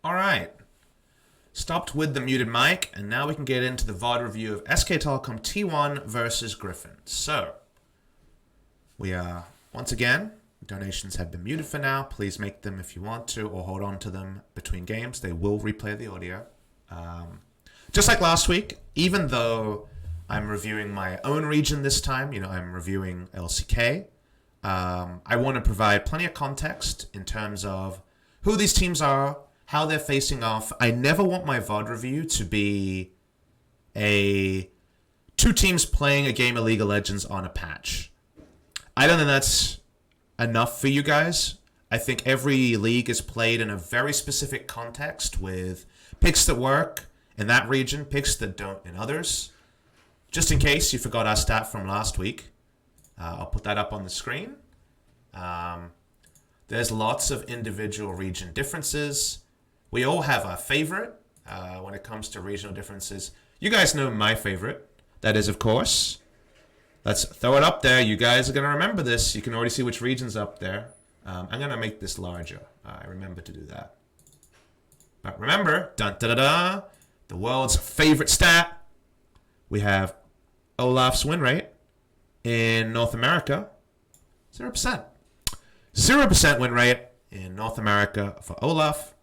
All right. Stopped with the muted mic, and now we can get into the VOD review of SK Telecom T1 versus Griffin. So, we are, once again, donations have been muted for now. Please make them if you want to, or hold on to them between games. They will replay the audio. Just like last week, even though I'm reviewing my own region this time, I'm reviewing LCK, I want to provide plenty of context in terms of who these teams are, how they're facing off. I never want my VOD review to be two teams playing a game of League of Legends on a patch. I don't think that's enough for you guys. I think every league is played in a very specific context with picks that work in that region, picks that don't in others. Just in case you forgot our stat from last week, I'll put that up on the screen. There's lots of individual region differences. We all have our favorite when it comes to regional differences. You guys know my favorite. That is, of course, let's throw it up there. You guys are going to remember this. You can already see which region's up there. I'm going to make this larger. I remember to do that. But remember, dun-da-da-da, the world's favorite stat. We have Olaf's win rate in North America, 0%. 0% win rate in North America for Olaf.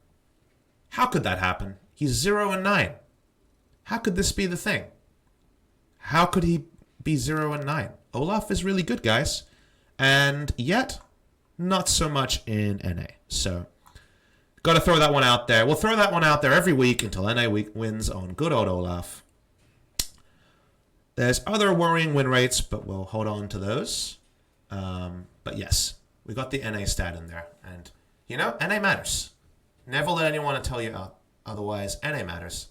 How could that happen? He's 0-9. How could this be the thing? How could he be 0-9? Olaf is really good, guys. And yet, not so much in NA. So, got to throw that one out there. We'll throw that one out there every week until NA wins on good old Olaf. There's other worrying win rates, but we'll hold on to those. But yes, we got the NA stat in there. And, NA matters. Never let anyone tell you otherwise. NA matters.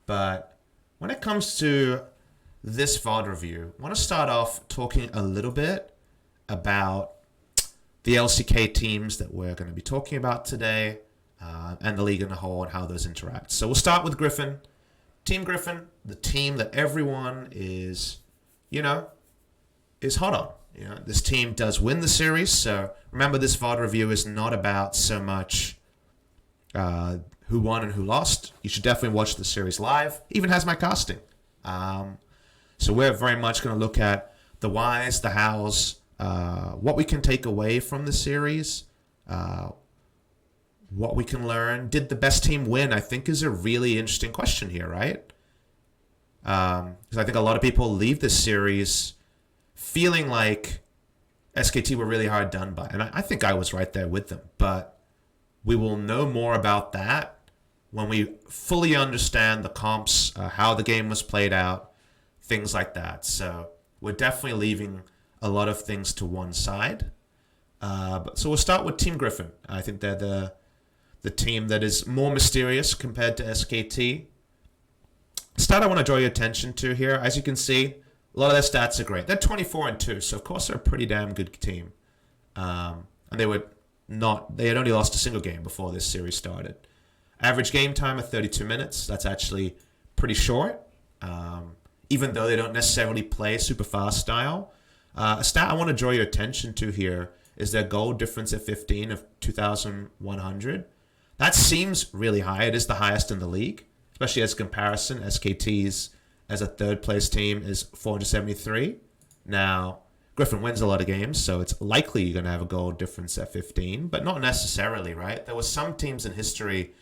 But when it comes to this VOD review, I want to start off talking a little bit about the LCK teams that we're going to be talking about today, and the league in a whole and how those interact. So we'll start with Griffin. Team Griffin, the team that everyone is hot on. This team does win the series, so remember this VOD review is not about so much who won and who lost. You should definitely watch the series live. Even has my casting. So we're very much going to look at the whys, the hows, what we can take away from the series, what we can learn. Did the best team win? I think is a really interesting question here, right? Because I think a lot of people leave this series feeling like SKT were really hard done by. And I think I was right there with them. But we will know more about that when we fully understand the comps, how the game was played out, things like that. So we're definitely leaving a lot of things to one side. So we'll start with Team Griffin. I think they're the team that is more mysterious compared to SKT. Stat I want to draw your attention to here, as you can see, a lot of their stats are great. They're 24-2, so of course they're a pretty damn good team. And they had only lost a single game before this series started. Average game time of 32 minutes. That's actually pretty short, even though they don't necessarily play super fast style. A stat I want to draw your attention to here is their goal difference at 15 of 2,100. That seems really high. It is the highest in the league, especially as a comparison. SKT's as a third place team is 473. Now, Griffin wins a lot of games, so it's likely you're going to have a goal difference at 15, but not necessarily, right? There were some teams in history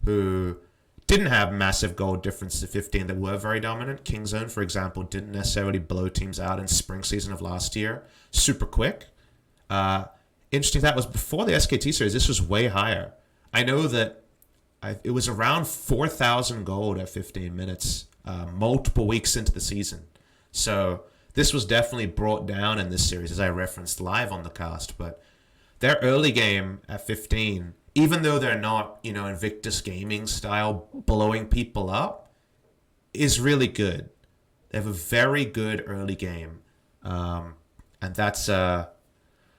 who didn't have massive goal differences at 15 that were very dominant. Kingzone, for example, didn't necessarily blow teams out in spring season of last year super quick. Interesting, that was before the SKT series. This was way higher. I know that it was around 4,000 gold at 15 minutes, multiple weeks into the season. So this was definitely brought down in this series, as I referenced live on the cast. But their early game at 15, even though they're not, Invictus Gaming style blowing people up, is really good. They have a very good early game, and that's an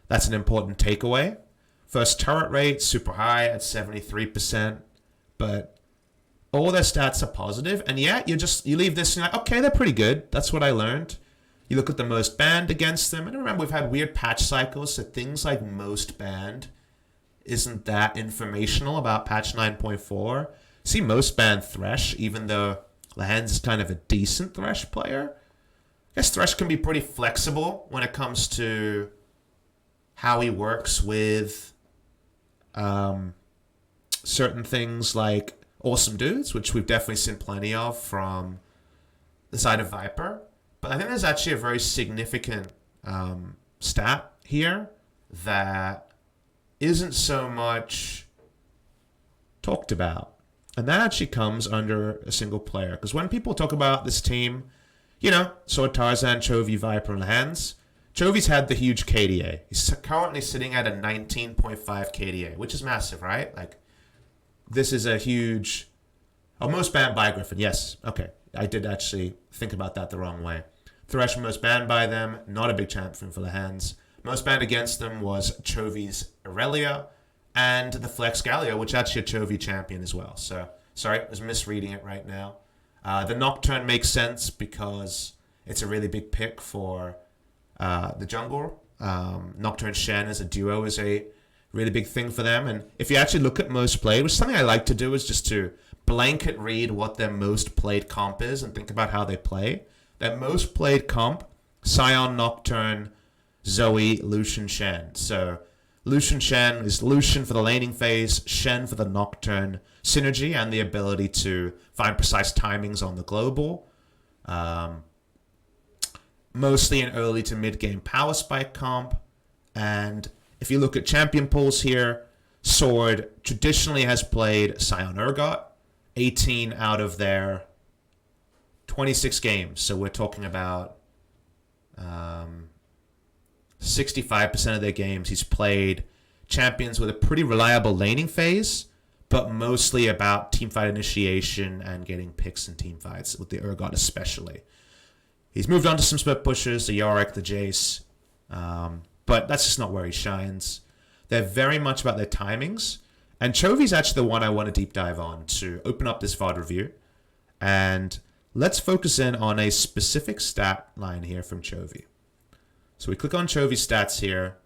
important takeaway. First turret rate, super high at 73%, but all their stats are positive, and yet you leave this and you're like, okay, they're pretty good. That's what I learned. You look at the most banned against them, and remember we've had weird patch cycles, so things like most banned isn't that informational about patch 9.4. See most ban Thresh, even though Lehends is kind of a decent Thresh player. I guess Thresh can be pretty flexible when it comes to how he works with certain things like awesome dudes, which we've definitely seen plenty of from the side of Viper. But I think there's actually a very significant stat here that isn't so much talked about. And that actually comes under a single player. Because when people talk about this team, Sword Tarzan, Chovy, Viper, and Lehends, Chovy's had the huge KDA. He's currently sitting at a 19.5 KDA, which is massive, right? Like, this is a huge... Oh, most banned by Griffin. Yes. Okay. I did actually think about that the wrong way. Thresh most banned by them. Not a big champion for Lehends. Most banned against them was Chovy's Aurelia and the Flex Galio, which actually a Chovy champion as well. So, sorry, I was misreading it right now. The Nocturne makes sense because it's a really big pick for the jungle. Nocturne Shen as a duo is a really big thing for them. And if you actually look at most played, which is something I like to do, is just to blanket read what their most played comp is and think about how they play. Their most played comp, Sion, Nocturne, Zoe, Lucian, Shen. So Lucian Shen is Lucian for the laning phase, Shen for the Nocturne synergy and the ability to find precise timings on the global. Mostly an early to mid game power spike comp. And if you look at champion pools here, Sword traditionally has played Sion Urgot 18 out of their 26 games. So we're talking about 65% of their games he's played champions with a pretty reliable laning phase, but mostly about teamfight initiation and getting picks in teamfights, with the Urgot especially. He's moved on to some split pushers, the Yorick, the Jace, but that's just not where he shines. They're very much about their timings, and Chovy's actually the one I want to deep dive on to open up this VOD review, and let's focus in on a specific stat line here from Chovy. So we click on Chovy's stats here.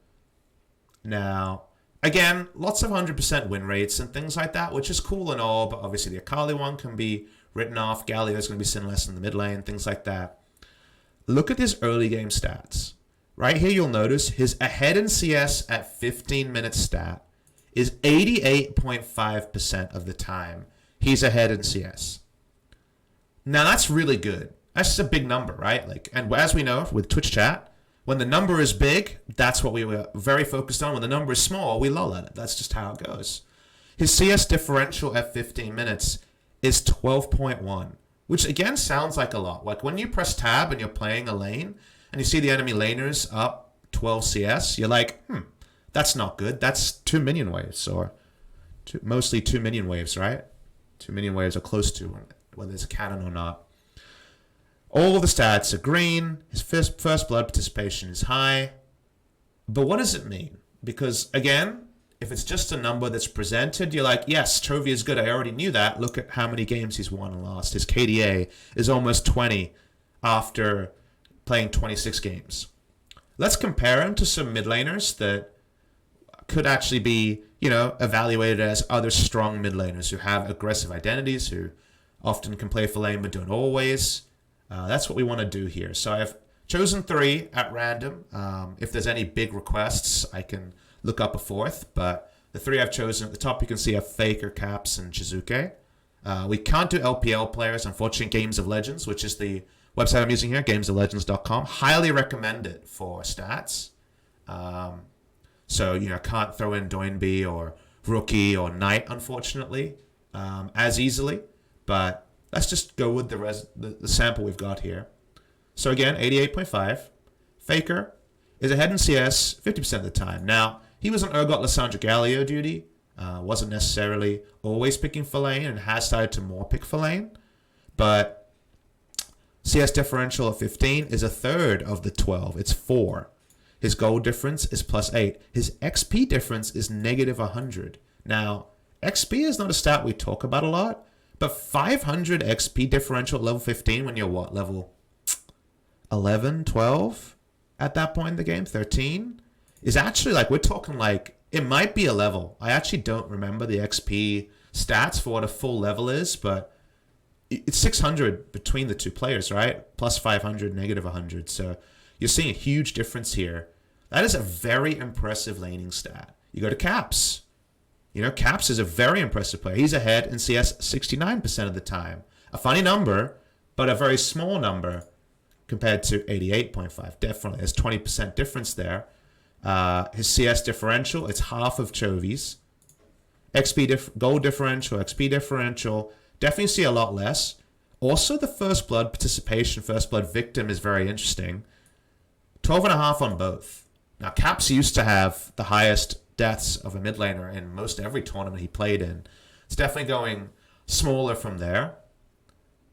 Now, again, lots of 100% win rates and things like that, which is cool and all, but obviously the Akali one can be written off. Galio's going to be sinless in the mid lane, things like that. Look at his early game stats. Right here, you'll notice his ahead in CS at 15 minutes stat is 88.5% of the time he's ahead in CS. Now, that's really good. That's just a big number, right? And as we know with Twitch chat, when the number is big, that's what we were very focused on. When the number is small, we lull at it. That's just how it goes. His CS differential at 15 minutes is 12.1, which again sounds like a lot. Like when you press tab and you're playing a lane and you see the enemy laners up 12 CS, you're like, that's not good. That's 2 minion waves, or mostly 2 minion waves, right? 2 minion waves are close to, whether it's a cannon or not. All the stats are green. His first blood participation is high. But what does it mean? Because, again, if it's just a number that's presented, you're like, yes, Chovy is good. I already knew that. Look at how many games he's won and lost. His KDA is almost 20 after playing 26 games. Let's compare him to some mid laners that could actually be, evaluated as other strong mid laners who have aggressive identities, who often can play for lane but don't always. That's what we want to do here. So I've chosen 3 at random. If there's any big requests, I can look up a 4th. But the 3 I've chosen, at the top you can see have Faker, Caps, and Shizuke. We can't do LPL players, unfortunately. Games of Legends, which is the website I'm using here, gamesoflegends.com. Highly recommend it for stats. So, I can't throw in Doinby or Rookie or Knight, unfortunately, as easily. But let's just go with the sample we've got here. So again, 88.5. Faker is ahead in CS 50% of the time. Now, he was on Urgot Lissandra Galio duty. Wasn't necessarily always picking for lane and has started to more pick for lane. But CS differential of 15 is a third of the 12. It's 4. His gold difference is +8. His XP difference is -100. Now, XP is not a stat we talk about a lot, but 500 XP differential at level 15 when you're what? Level 11, 12 at that point in the game? 13? Is actually we're talking It might be a level. I actually don't remember the XP stats for what a full level is, but it's 600 between the two players, right? Plus 500, negative 100. So you're seeing a huge difference here. That is a very impressive laning stat. You go to Caps. You know, Caps is a very impressive player. He's ahead in CS 69% of the time. A funny number, but a very small number compared to 88.5. Definitely, there's 20% difference there. His CS differential, it's half of Chovy's. Gold differential, XP differential, definitely see a lot less. Also, the first blood participation, first blood victim is very interesting. 12.5 on both. Now, Caps used to have the highest deaths of a mid laner in most every tournament he played in. It's definitely going smaller from there.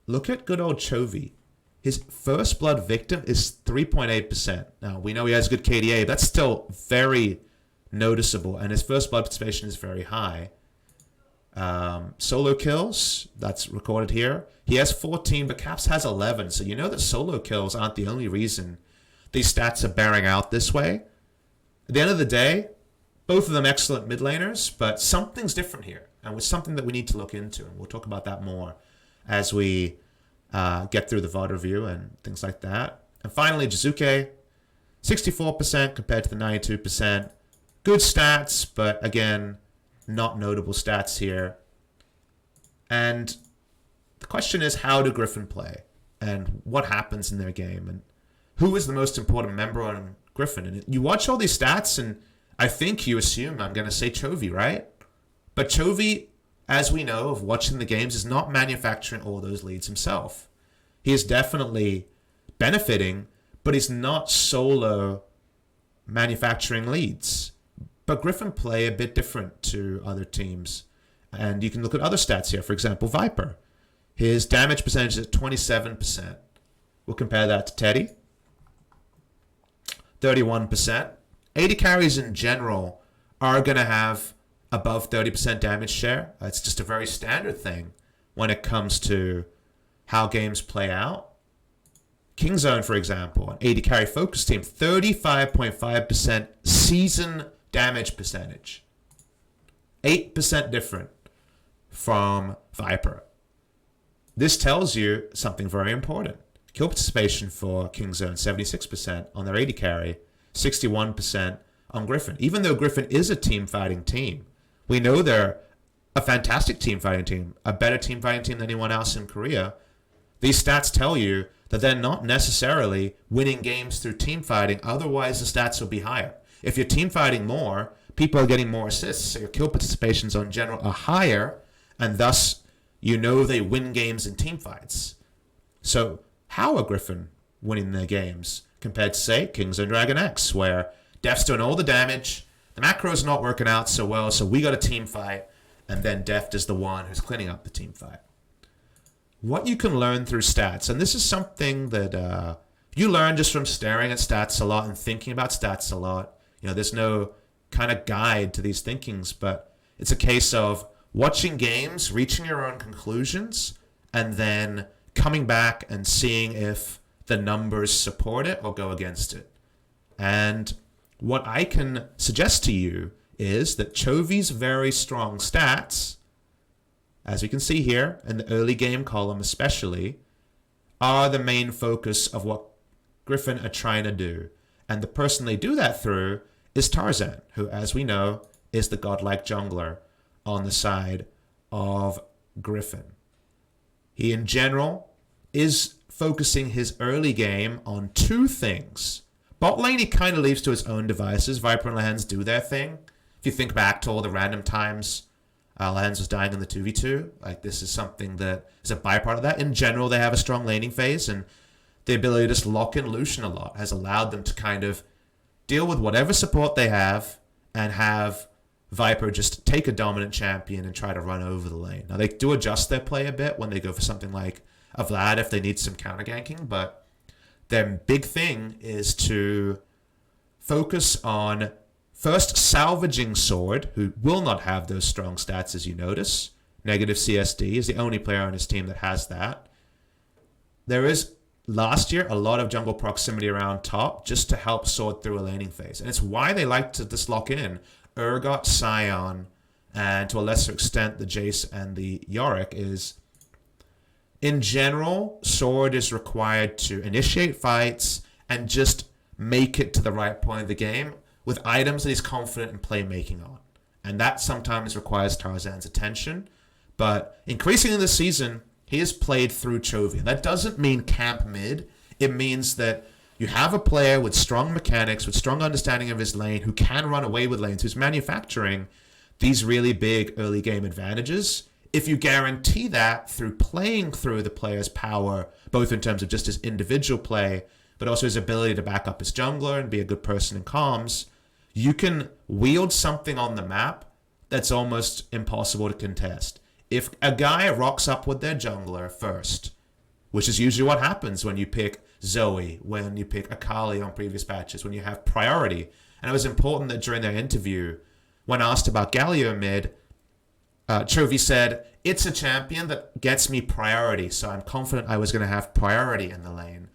Look at good old Chovy. His first blood victim is 3.8%. Now, we know he has good KDA, but that's still very noticeable, and his first blood participation is very high. Solo kills, that's recorded here. He has 14, but Caps has 11, so you know that solo kills aren't the only reason these stats are bearing out this way. At the end of the day, both of them excellent mid laners, but something's different here, and it's something that we need to look into, and we'll talk about that more as we get through the VOD review and things like that. And finally, Jizuke, 64% compared to the 92%. Good stats, but again, not notable stats here. And the question is, how do Griffin play? And what happens in their game? And who is the most important member on Griffin? And you watch all these stats, and I think you assume I'm going to say Chovy, right? But Chovy, as we know of watching the games, is not manufacturing all those leads himself. He is definitely benefiting, but he's not solo manufacturing leads. But Griffin play a bit different to other teams. And you can look at other stats here. For example, Viper. His damage percentage is at 27%. We'll compare that to Teddy. 31%. AD carries in general are going to have above 30% damage share. It's just a very standard thing when it comes to how games play out. Kingzone, for example, an AD carry focus team, 35.5% season damage percentage. 8% different from Viper. This tells you something very important. Kill participation for Kingzone, 76% on their AD carry, 61% on Griffin. Even though Griffin is a team fighting team, we know they're a fantastic team fighting team, a better team fighting team than anyone else in Korea. These stats tell you that they're not necessarily winning games through team fighting, otherwise the stats will be higher. If you're team fighting more, people are getting more assists, so your kill participations in general are higher, and thus you know they win games in team fights. So how are Griffin winning their games compared to, say, Kings and Dragon X, where Def's doing all the damage, the macro's not working out so well, so we got a team fight, and then Deft is the one who's cleaning up the team fight. What you can learn through stats, and this is something that you learn just from staring at stats a lot and thinking about stats a lot. You know, there's no kind of guide to these thinkings, but it's a case of watching games, reaching your own conclusions, and then coming back and seeing if the numbers support it or go against it. And what I can suggest to you is that Chovy's very strong stats, as we can see here in the early game column especially, are the main focus of what Griffin are trying to do. And the person they do that through is Tarzan, who, as we know, is the godlike jungler on the side of Griffin. He, in general, is focusing his early game on two things. Bot lane, he kind of leaves to his own devices. Viper and Lehends do their thing. If you think back to all the random times Lehends was dying in the 2v2, like this is something that is a byproduct of that. In general, they have a strong laning phase, and the ability to just lock in Lucian a lot has allowed them to kind of deal with whatever support they have and have Viper just take a dominant champion and try to run over the lane. Now, they do adjust their play a bit when they go for something like a Vlad if they need some counter ganking, but their big thing is to focus on first salvaging Sword, who will not have those strong stats as you notice. Negative CSD is the only player on his team that has that. There is, last year, a lot of jungle proximity around top just to help Sword through a laning phase. And it's why they like to just lock in Urgot, Sion, and to a lesser extent the Jace and the Yorick is, in general, Sword is required to initiate fights and just make it to the right point of the game with items that he's confident in playmaking on. And that sometimes requires Tarzan's attention. But increasingly this season, he has played through Chovy. That doesn't mean camp mid. It means that you have a player with strong mechanics, with strong understanding of his lane, who can run away with lanes, who's manufacturing these really big early game advantages. If you guarantee that through playing through the player's power, both in terms of just his individual play, but also his ability to back up his jungler and be a good person in comms, you can wield something on the map that's almost impossible to contest. If a guy rocks up with their jungler first, which is usually what happens when you pick Zoe, when you pick Akali on previous patches, when you have priority. And it was important that during their interview, when asked about Galio mid, Chovy said, it's a champion that gets me priority, so I'm confident I was going to have priority in the lane.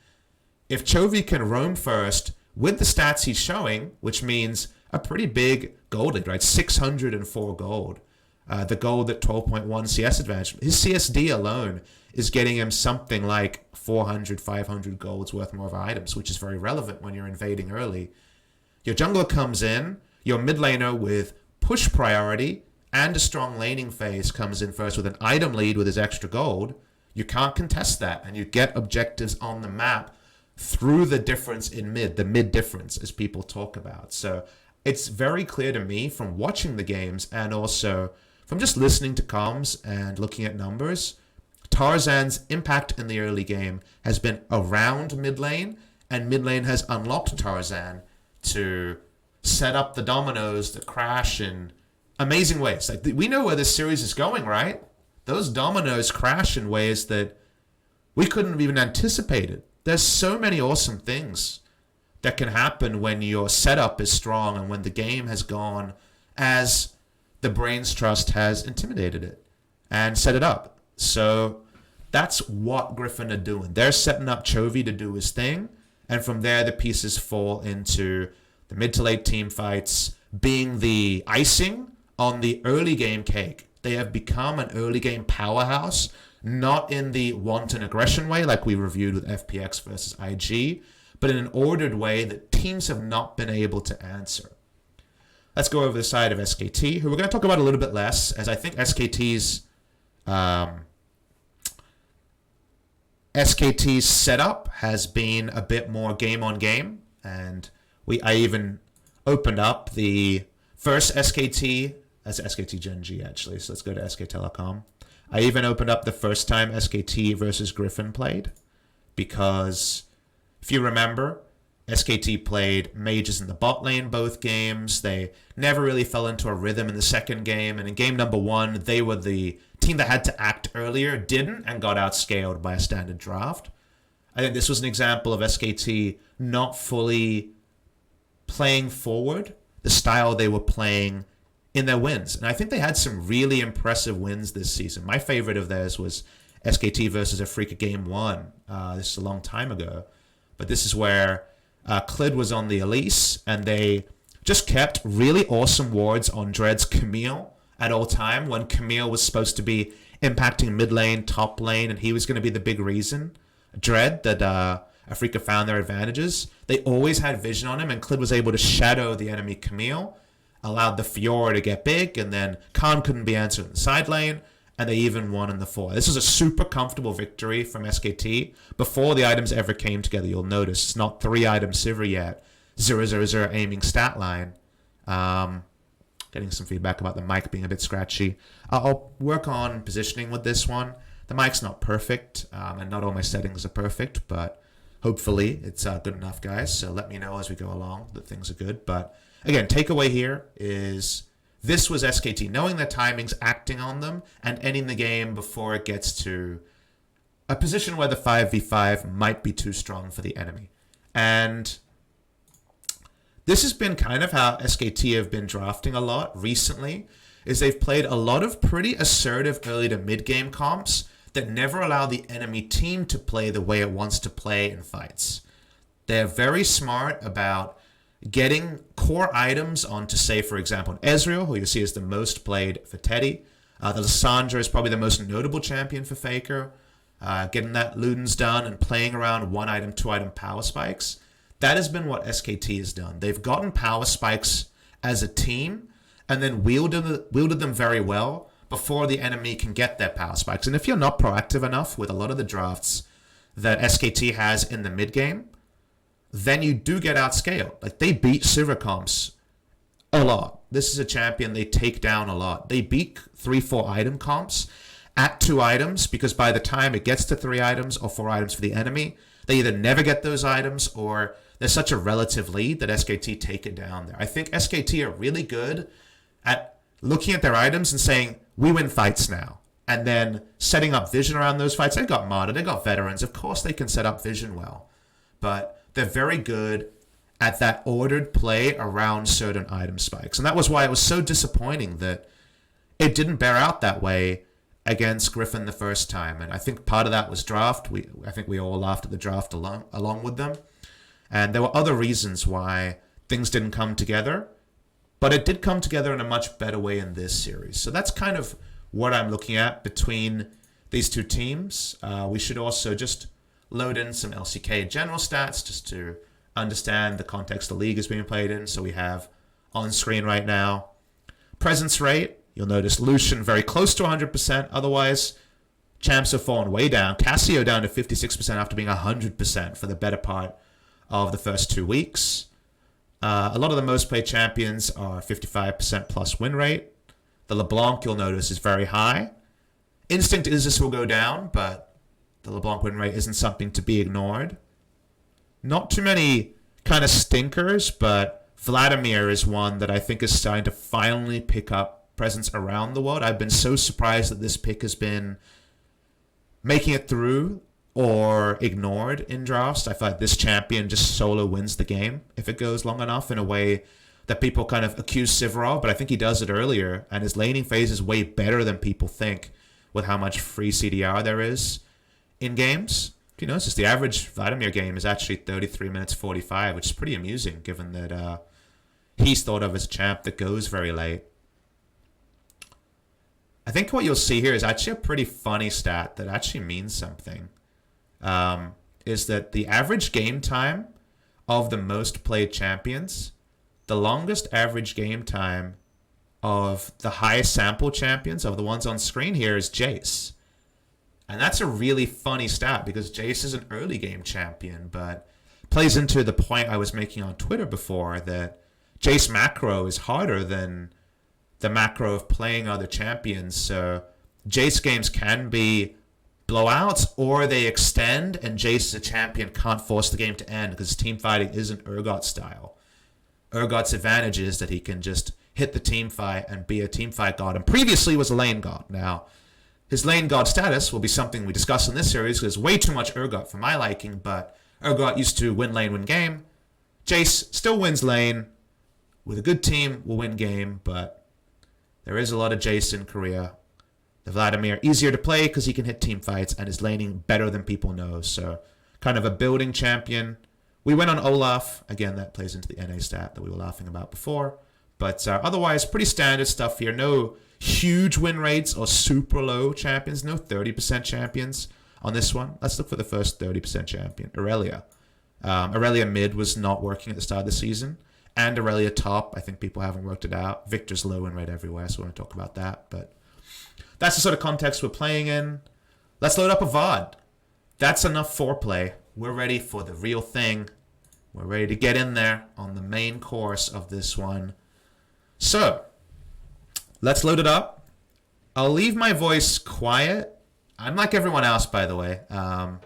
If Chovy can roam first with the stats he's showing, which means a pretty big gold lead, right? 604 gold. The gold at 12.1 CS advantage. His CSD alone is getting him something like 400, 500 golds worth more of items, which is very relevant when you're invading early. Your jungler comes in, your mid laner with push priority and a strong laning phase comes in first with an item lead with his extra gold. You can't contest that, and you get objectives on the map through the difference in mid, the mid difference, as people talk about. So it's very clear to me from watching the games and also from just listening to comms and looking at numbers, Tarzan's impact in the early game has been around mid lane, and mid lane has unlocked Tarzan to set up the dominoes that crash in amazing ways. Like, we know where this series is going, right? Those dominoes crash in ways that we couldn't have even anticipated. There's so many awesome things that can happen when your setup is strong and when the game has gone as the brain's trust has intimidated it and set it up. So that's what Griffin are doing. They're setting up Chovy to do his thing, and from there the pieces fall into the mid to late team fights being the icing on the early game cake. They have become an early game powerhouse, not in the wanton aggression way like we reviewed with FPX versus IG, but in an ordered way that teams have not been able to answer. Let's go over the side of SKT, who we're going to talk about a little bit less, as I think SKT's setup has been a bit more game on game, and I even opened up the first SKT, that's SKT Gen G actually, so let's go to SK Telecom. I even opened up the first time SKT versus Griffin played, because if you remember, SKT played mages in the bot lane both games. They never really fell into a rhythm in the second game, and in game number one, they were the team that had to act earlier, didn't, and got outscaled by a standard draft. I think this was an example of SKT not fully playing forward the style they were playing in their wins. And I think they had some really impressive wins this season. My favorite of theirs was SKT versus Afrika game one. This is a long time ago. But this is where Clid was on the Elise, and they just kept really awesome wards on Dread's Camille at all time, when Camille was supposed to be impacting mid lane, top lane, and he was going to be the big reason, Dread, that Afrika found their advantages. They always had vision on him, and Clid was able to shadow the enemy Camille, allowed the Fiora to get big, and then Khan couldn't be answered in the side lane, and they even won in the 4. This is a super comfortable victory from SKT. Before the items ever came together, you'll notice it's not 3-item Sivir yet. 0-0-0 aiming stat line. Getting some feedback about the mic being a bit scratchy. I'll work on positioning with this one. The mic's not perfect, and not all my settings are perfect, but hopefully it's good enough, guys. So let me know as we go along that things are good. But again, takeaway here is this was SKT knowing their timings, acting on them, and ending the game before it gets to a position where the 5v5 might be too strong for the enemy. And this has been kind of how SKT have been drafting a lot recently, is they've played a lot of pretty assertive early to mid-game comps that never allow the enemy team to play the way it wants to play in fights. They're very smart about getting core items onto, say, for example, Ezreal, who you see is the most played for Teddy. The Lissandra is probably the most notable champion for Faker. Getting that Ludens done and playing around 1-item, 2-item power spikes. That has been what SKT has done. They've gotten power spikes as a team and then wielded them very well before the enemy can get their power spikes. And if you're not proactive enough with a lot of the drafts that SKT has in the mid game, then you do get outscaled. Like, they beat Sivir comps a lot. This is a champion they take down a lot. They beat 3-4 item comps at 2 items because by the time it gets to 3 items or 4 items for the enemy, they either never get those items or there's such a relative lead that SKT take it down there. I think SKT are really good at looking at their items and saying, we win fights now. And then setting up vision around those fights. They got Martyr, they got veterans. Of course they can set up vision well. But they're very good at that ordered play around certain item spikes. And that was why it was so disappointing that it didn't bear out that way against Griffin the first time. And I think part of that was draft. I think we all laughed at the draft along with them. And there were other reasons why things didn't come together. But it did come together in a much better way in this series. So that's kind of what I'm looking at between these two teams. We should also just load in some LCK general stats just to understand the context the league is being played in. So we have on screen right now presence rate. You'll notice Lucian very close to 100%. Otherwise, champs have fallen way down. Cassio down to 56% after being 100% for the better part of the first 2 weeks. A lot of the most played champions are 55% plus win rate. The LeBlanc, you'll notice, is very high. Instinct Isis will go down, but the LeBlanc win rate isn't something to be ignored. Not too many kind of stinkers, but Vladimir is one that I think is starting to finally pick up presence around the world. I've been so surprised that this pick has been making it through or ignored in drafts. I feel like this champion just solo wins the game if it goes long enough in a way that people kind of accuse Sivir, but I think he does it earlier, and his laning phase is way better than people think with how much free CDR there is in games. You know, it's just the average Vladimir game is actually 33 minutes 45, which is pretty amusing given that he's thought of as a champ that goes very late. I think what you'll see here is actually a pretty funny stat that actually means something. Is that the average game time of the most played champions, the longest average game time of the highest sample champions, of the ones on screen here, is Jace. And that's a really funny stat because Jace is an early game champion, but plays into the point I was making on Twitter before that Jace macro is harder than the macro of playing other champions. So Jace games can be blowouts or they extend, and Jace as a champion can't force the game to end because team fighting isn't Urgot style. Urgot's advantage is that he can just hit the team fight and be a team fight god, and previously was a lane god. Now, his lane god status will be something we discuss in this series because way too much Urgot for my liking, but Urgot used to win lane, win game. Jace still wins lane. With a good team, will win game, but there is a lot of Jace in Korea. The Vladimir, easier to play because he can hit team fights and is laning better than people know. So kind of a building champion. We went on Olaf. Again, that plays into the NA stat that we were laughing about before. But otherwise, pretty standard stuff here. No huge win rates or super low champions. No 30% champions on this one. Let's look for the first 30% champion, Aurelia. Aurelia mid was not working at the start of the season. And Aurelia top, I think people haven't worked it out. Victor's low win rate everywhere, so we won't talk about that. But that's the sort of context we're playing in. Let's load up a VOD. That's enough foreplay. We're ready for the real thing. We're ready to get in there on the main course of this one. So, let's load it up. I'll leave my voice quiet. I'm like everyone else, by the way. I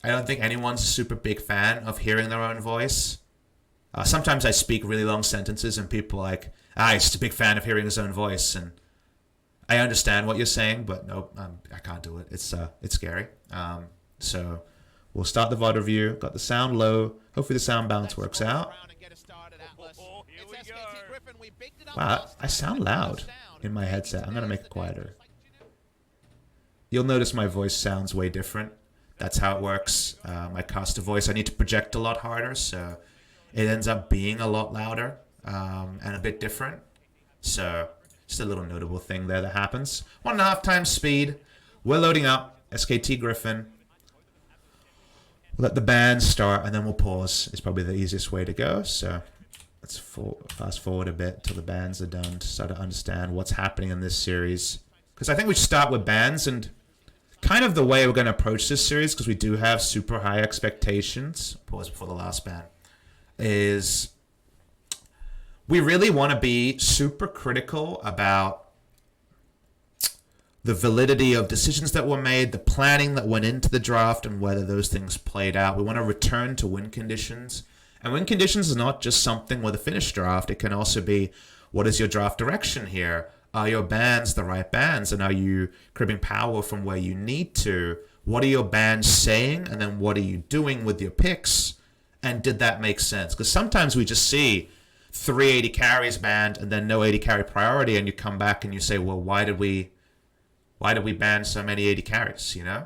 don't think anyone's a super big fan of hearing their own voice. Sometimes I speak really long sentences and people are like, he's just a big fan of hearing his own voice. And I understand what you're saying, but nope, I can't do it. It's scary. So we'll start the VOD review. Got the sound low. Hopefully the sound balance works out. Wow, I sound loud in my headset. I'm going to make it quieter. You'll notice my voice sounds way different. That's how it works. My caster voice, I need to project a lot harder, so it ends up being a lot louder and a bit different. So just a little notable thing there that happens. 1.5 times speed. We're loading up SKT Griffin. Let the band start and then we'll pause. It's probably the easiest way to go. So let's fast forward a bit till the bands are done to start to understand what's happening in this series. Because I think we should start with bands, and kind of the way we're going to approach this series, because we do have super high expectations, pause before the last ban, is we really want to be super critical about the validity of decisions that were made, the planning that went into the draft, and whether those things played out. We want to return to win conditions. And win conditions is not just something with a finished draft. It can also be, what is your draft direction here? Are your bans the right bans? And are you cribbing power from where you need to? What are your bans saying? And then what are you doing with your picks? And did that make sense? Because sometimes we just see 380 carries banned and then no 80 carry priority, and you come back and you say, well, why did we ban so many 80 carries, you know?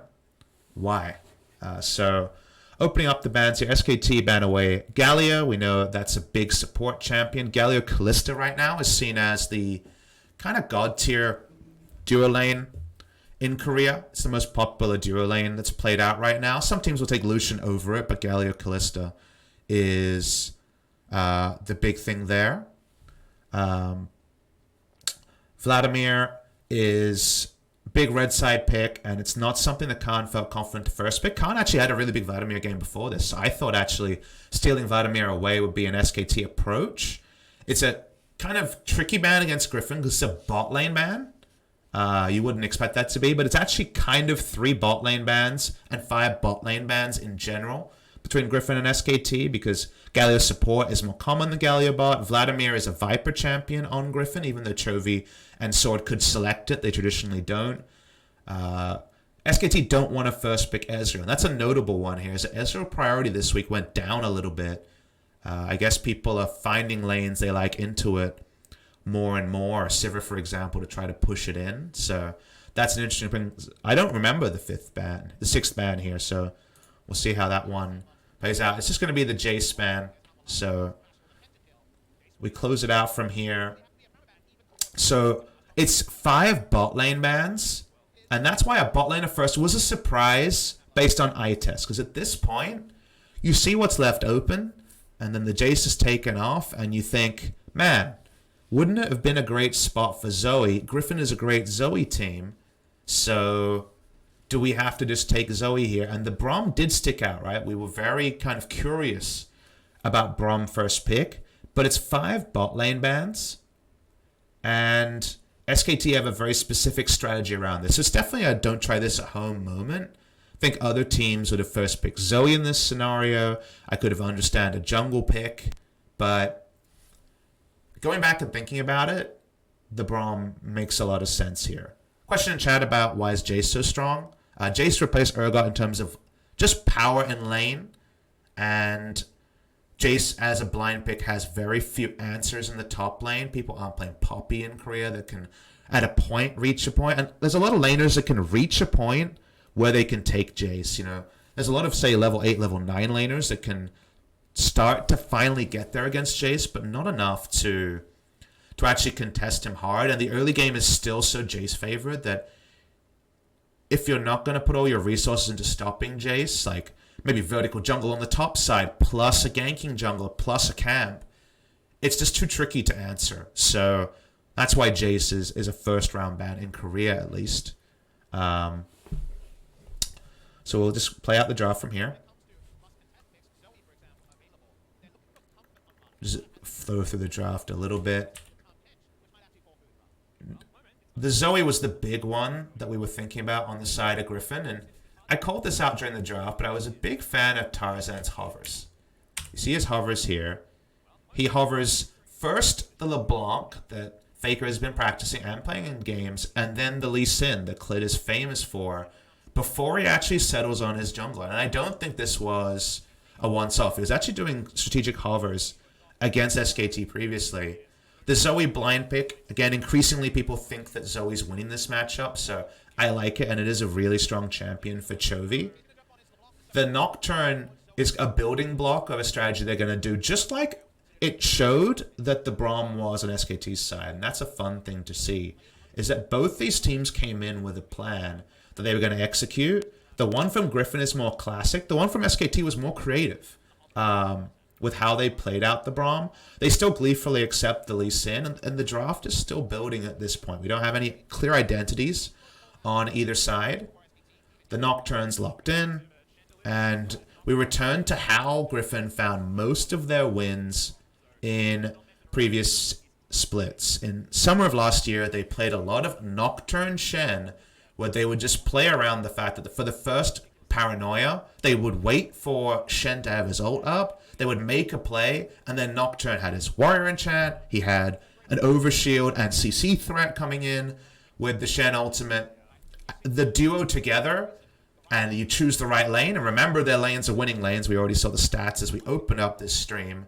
Why? So opening up the bans here, SKT ban away Galio. We know that's a big support champion. Galio Kalista right now is seen as the kind of god tier duo lane in Korea. It's the most popular duo lane that's played out right now. Some teams will take Lucian over it, but Galio Kalista is the big thing there. Vladimir is big red side pick, and it's not something that Khan felt confident to first pick. Khan actually had a really big Vladimir game before this, so I thought actually stealing Vladimir away would be an SKT approach. It's a kind of tricky ban against Griffin because it's a bot lane ban. You wouldn't expect that to be, but it's actually kind of 3 bot lane bans and 5 bot lane bans in general between Griffin and SKT, because Galio's support is more common than Galio bot. Vladimir is a Viper champion on Griffin, even though Chovy and Sword could select it. They traditionally don't. SKT don't want to first pick Ezreal, and that's a notable one here. Is that Ezreal priority this week went down a little bit. I guess people are finding lanes they like into it more and more. Sivir, for example, to try to push it in. So that's an interesting thing. I don't remember the 6th ban here, so we'll see how that one plays out. It's just going to be the Jace ban. So we close it out from here. So it's 5 bot lane bans, and that's why a bot lane at first was a surprise based on eye test, because at this point, you see what's left open, and then the Jace is taken off, and you think, man, wouldn't it have been a great spot for Zoe? Griffin is a great Zoe team, so do we have to just take Zoe here? And the Braum did stick out, right? We were very kind of curious about Braum first pick, but it's 5 bot lane bans, and SKT have a very specific strategy around this. So it's definitely a don't try this at home moment. I think other teams would have first picked Zoe in this scenario. I could have understood a jungle pick, but going back and thinking about it, the Braum makes a lot of sense here. Question in chat about why is Jace so strong? Jace replaced Urgot in terms of just power in lane, and Jace as a blind pick has very few answers in the top lane. People aren't playing Poppy in Korea that can, at a point, reach a point. And there's a lot of laners that can reach a point where they can take Jace. You know, there's a lot of, say, level 8, level 9 laners that can start to finally get there against Jace, but not enough to actually contest him hard. And the early game is still so Jace favored that if you're not going to put all your resources into stopping Jace, like maybe vertical jungle on the top side, plus a ganking jungle, plus a camp, it's just too tricky to answer. So that's why Jace is a first round ban in Korea, at least. So we'll just play out the draft from here. Just flow through the draft a little bit. The Zoe was the big one that we were thinking about on the side of Griffin, and I called this out during the draft, but I was a big fan of Tarzan's hovers. You see his hovers here. He hovers first the LeBlanc that Faker has been practicing and playing in games, and then the Lee Sin that Clit is famous for, before he actually settles on his jungler. And I don't think this was a once-off. He was actually doing strategic hovers against SKT previously. The Zoe blind pick, again, increasingly people think that Zoe's winning this matchup, so I like it, and it is a really strong champion for Chovy. The Nocturne is a building block of a strategy they're going to do, just like it showed that the Braum was on SKT's side. And that's a fun thing to see, is that both these teams came in with a plan that they were going to execute. The one from Griffin is more classic. The one from SKT was more creative with how they played out the Braum. They still gleefully accept the Lee Sin, and the draft is still building at this point. We don't have any clear identities on either side. The Nocturne's locked in, and we return to how Griffin found most of their wins in previous splits. In summer of last year, they played a lot of Nocturne Shen, where they would just play around the fact that for the first Paranoia, they would wait for Shen to have his ult up, they would make a play, and then Nocturne had his Warrior Enchant, he had an Overshield and CC threat coming in with the Shen ultimate. The duo together, and you choose the right lane, and remember their lanes are winning lanes. We already saw the stats as we open up this stream.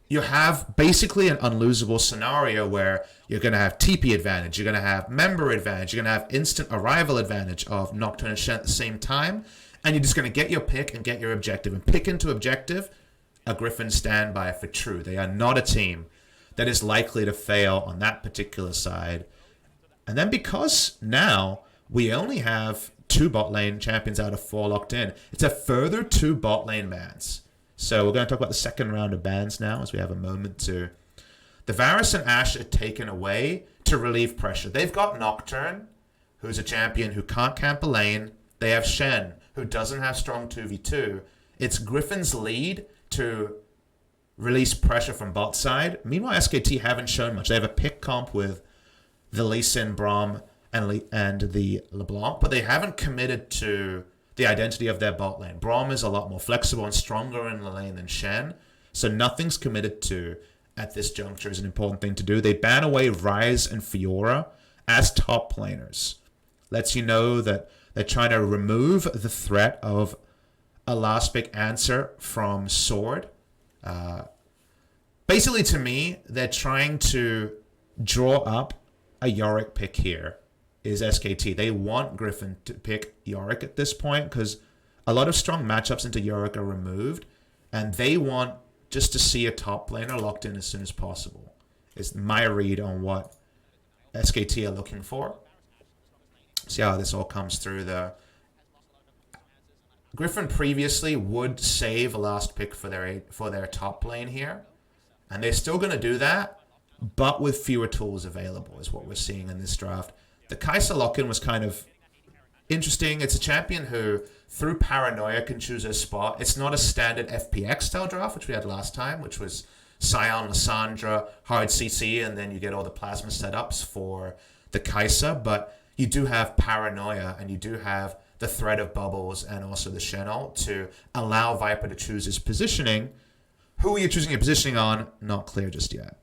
You have basically an unlosable scenario where you're going to have TP advantage, you're going to have member advantage, you're going to have instant arrival advantage of Nocturne and Shen at the same time, and you're just going to get your pick and get your objective. And pick into objective, a Griffin standby for true. They are not a team that is likely to fail on that particular side. And then because now we only have 2 bot lane champions out of 4 locked in, it's a further 2 bot lane bans. So we're going to talk about the second round of bans now as we have a moment to. The Varus and Ashe are taken away to relieve pressure. They've got Nocturne, who's a champion who can't camp a lane. They have Shen, who doesn't have strong 2v2. It's Griffin's lead to release pressure from bot side. Meanwhile, SKT haven't shown much. They have a pick comp with the Lee Sin, Braum, and the LeBlanc, but they haven't committed to the identity of their bot lane. Braum is a lot more flexible and stronger in the lane than Shen, so nothing's committed to at this juncture is an important thing to do. They ban away Ryze and Fiora as top laners. Lets you know that they're trying to remove the threat of a last pick answer from Sword. Basically, to me, they're trying to draw up a Yorick pick here. Is SKT. They want Griffin to pick Yorick at this point because a lot of strong matchups into Yorick are removed, and they want just to see a top laner locked in as soon as possible. Is my read on what SKT are looking for. See how this all comes through. The Griffin previously would save a last pick for their top lane here, and they're still going to do that, but with fewer tools available is what we're seeing in this draft. The Kai'Sa lock-in was kind of interesting. It's a champion who, through Paranoia, can choose a spot. It's not a standard FPX-style draft, which we had last time, which was Sion, Lissandra, hard CC, and then you get all the plasma setups for the Kai'Sa. But you do have Paranoia, and you do have the threat of bubbles and also the Shen ult to allow Viper to choose his positioning. Who are you choosing your positioning on? Not clear just yet.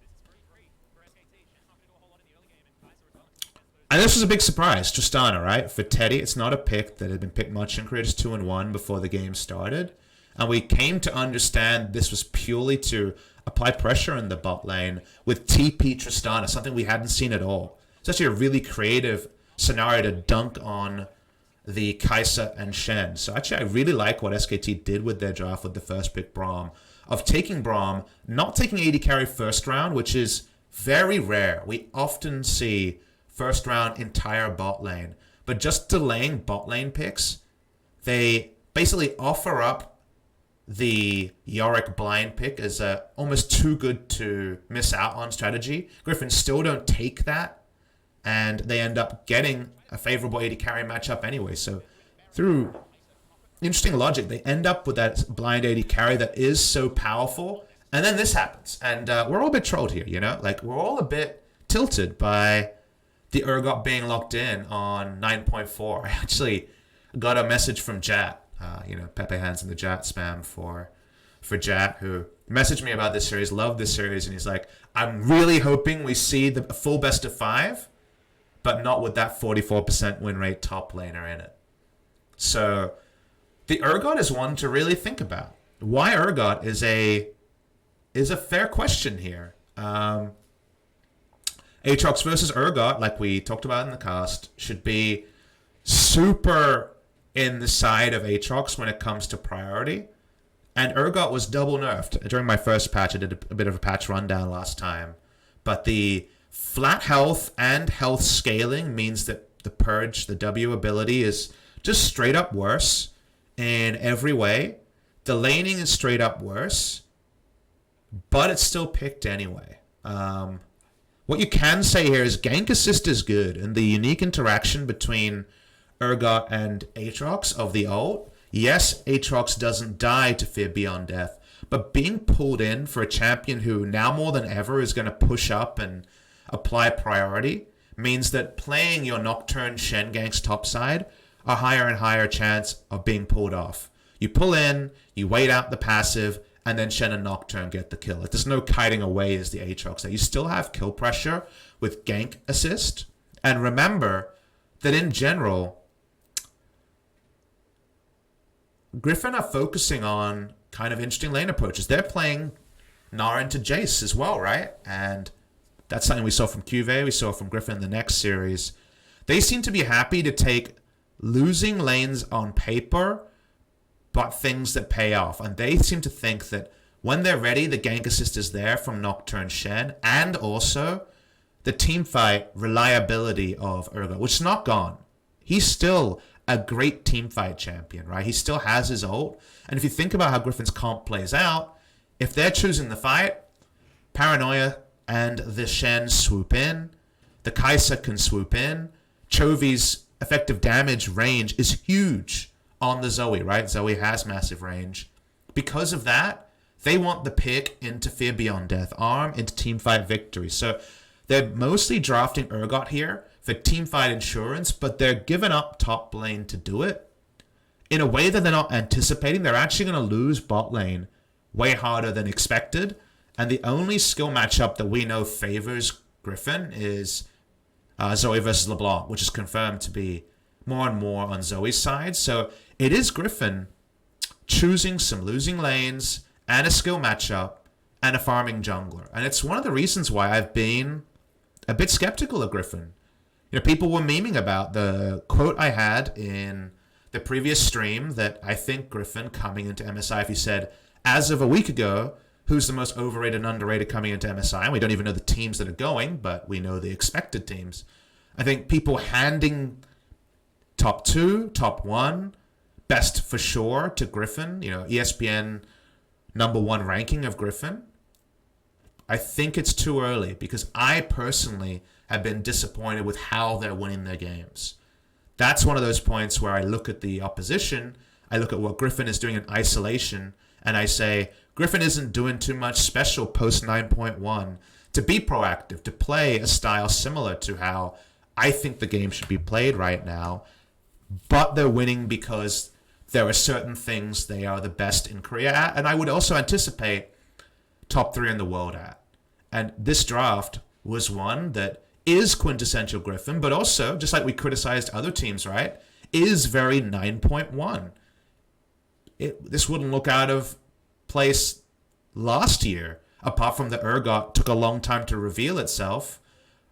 And this was a big surprise, Tristana, right? For Teddy, it's not a pick that had been picked much in Creators 2-1 before the game started. And we came to understand this was purely to apply pressure in the bot lane with TP Tristana, something we hadn't seen at all. It's actually a really creative scenario to dunk on the Kai'Sa and Shen. So actually, I really like what SKT did with their draft with the first pick Braum, of taking Braum, not taking AD carry first round, which is very rare. We often see first round entire bot lane, but just delaying bot lane picks. They basically offer up the Yorick blind pick as a almost too good to miss out on strategy. Griffin still don't take that, and they end up getting a favorable AD carry matchup anyway. So through interesting logic, they end up with that blind AD carry that is so powerful, and then this happens. And we're all a bit trolled here, you know? Like, we're all a bit tilted by the Urgot being locked in on 9.4. I actually got a message from Jat, Pepe Hands in the Jat spam for Jat, who messaged me about this series, loved this series, and he's like, I'm really hoping we see the full best of 5, but not with that 44% win rate top laner in it. So the Urgot is one to really think about. Why Urgot is a fair question here. Aatrox versus Urgot, like we talked about in the cast, should be super in the side of Aatrox when it comes to priority. And Urgot was double nerfed. During my first patch, I did a bit of a patch rundown last time. But the flat health and health scaling means that the Purge, the W ability, is just straight up worse in every way. The laning is straight up worse, but it's still picked anyway. What you can say here is gank assist is good, and the unique interaction between Urgot and Aatrox of the ult. Yes, Aatrox doesn't die to Fear Beyond Death, but being pulled in for a champion who now more than ever is going to push up and apply priority means that playing your Nocturne Shen ganks topside a higher and higher chance of being pulled off. You pull in, you wait out the passive, and then Shen and Nocturne get the kill. Like, there's no kiting away as the Aatrox there. You still have kill pressure with gank assist. And remember that in general, Griffin are focusing on kind of interesting lane approaches. They're playing Nara into Jace as well, right? And that's something we saw from QV, we saw from Griffin in the next series. They seem to be happy to take losing lanes on paper, but things that pay off. And they seem to think that when they're ready, the gank assist is there from Nocturne Shen, and also the teamfight reliability of Urgot, which is not gone. He's still a great teamfight champion, right? He still has his ult. And if you think about how Griffin's comp plays out, if they're choosing the fight, Paranoia and the Shen swoop in, the Kai'Sa can swoop in, Chovy's effective damage range is huge on the Zoe, right? Zoe has massive range. Because of that, they want the pick into Fear Beyond Death, Arm into teamfight victory. So they're mostly drafting Urgot here for teamfight insurance, but they're giving up top lane to do it in a way that they're not anticipating. They're actually going to lose bot lane way harder than expected. And the only skill matchup that we know favors Griffin is Zoe versus LeBlanc, which is confirmed to be more and more on Zoe's side. So it is Griffin choosing some losing lanes and a skill matchup and a farming jungler. And it's one of the reasons why I've been a bit skeptical of Griffin. You know, people were memeing about the quote I had in the previous stream that I think Griffin coming into MSI, if he said, as of a week ago, who's the most overrated and underrated coming into MSI? And we don't even know the teams that are going, but we know the expected teams. I think people handing top 2, top 1, best for sure to Griffin, you know, ESPN #1 ranking of Griffin. I think it's too early because I personally have been disappointed with how they're winning their games. That's one of those points where I look at the opposition, I look at what Griffin is doing in isolation, and I say, Griffin isn't doing too much special post 9.1 to be proactive, to play a style similar to how I think the game should be played right now, but they're winning because there are certain things they are the best in Korea at, and I would also anticipate top 3 in the world at. And this draft was one that is quintessential Griffin, but also, just like we criticized other teams, right, is very 9.1. This wouldn't look out of place last year, apart from the Urgot took a long time to reveal itself.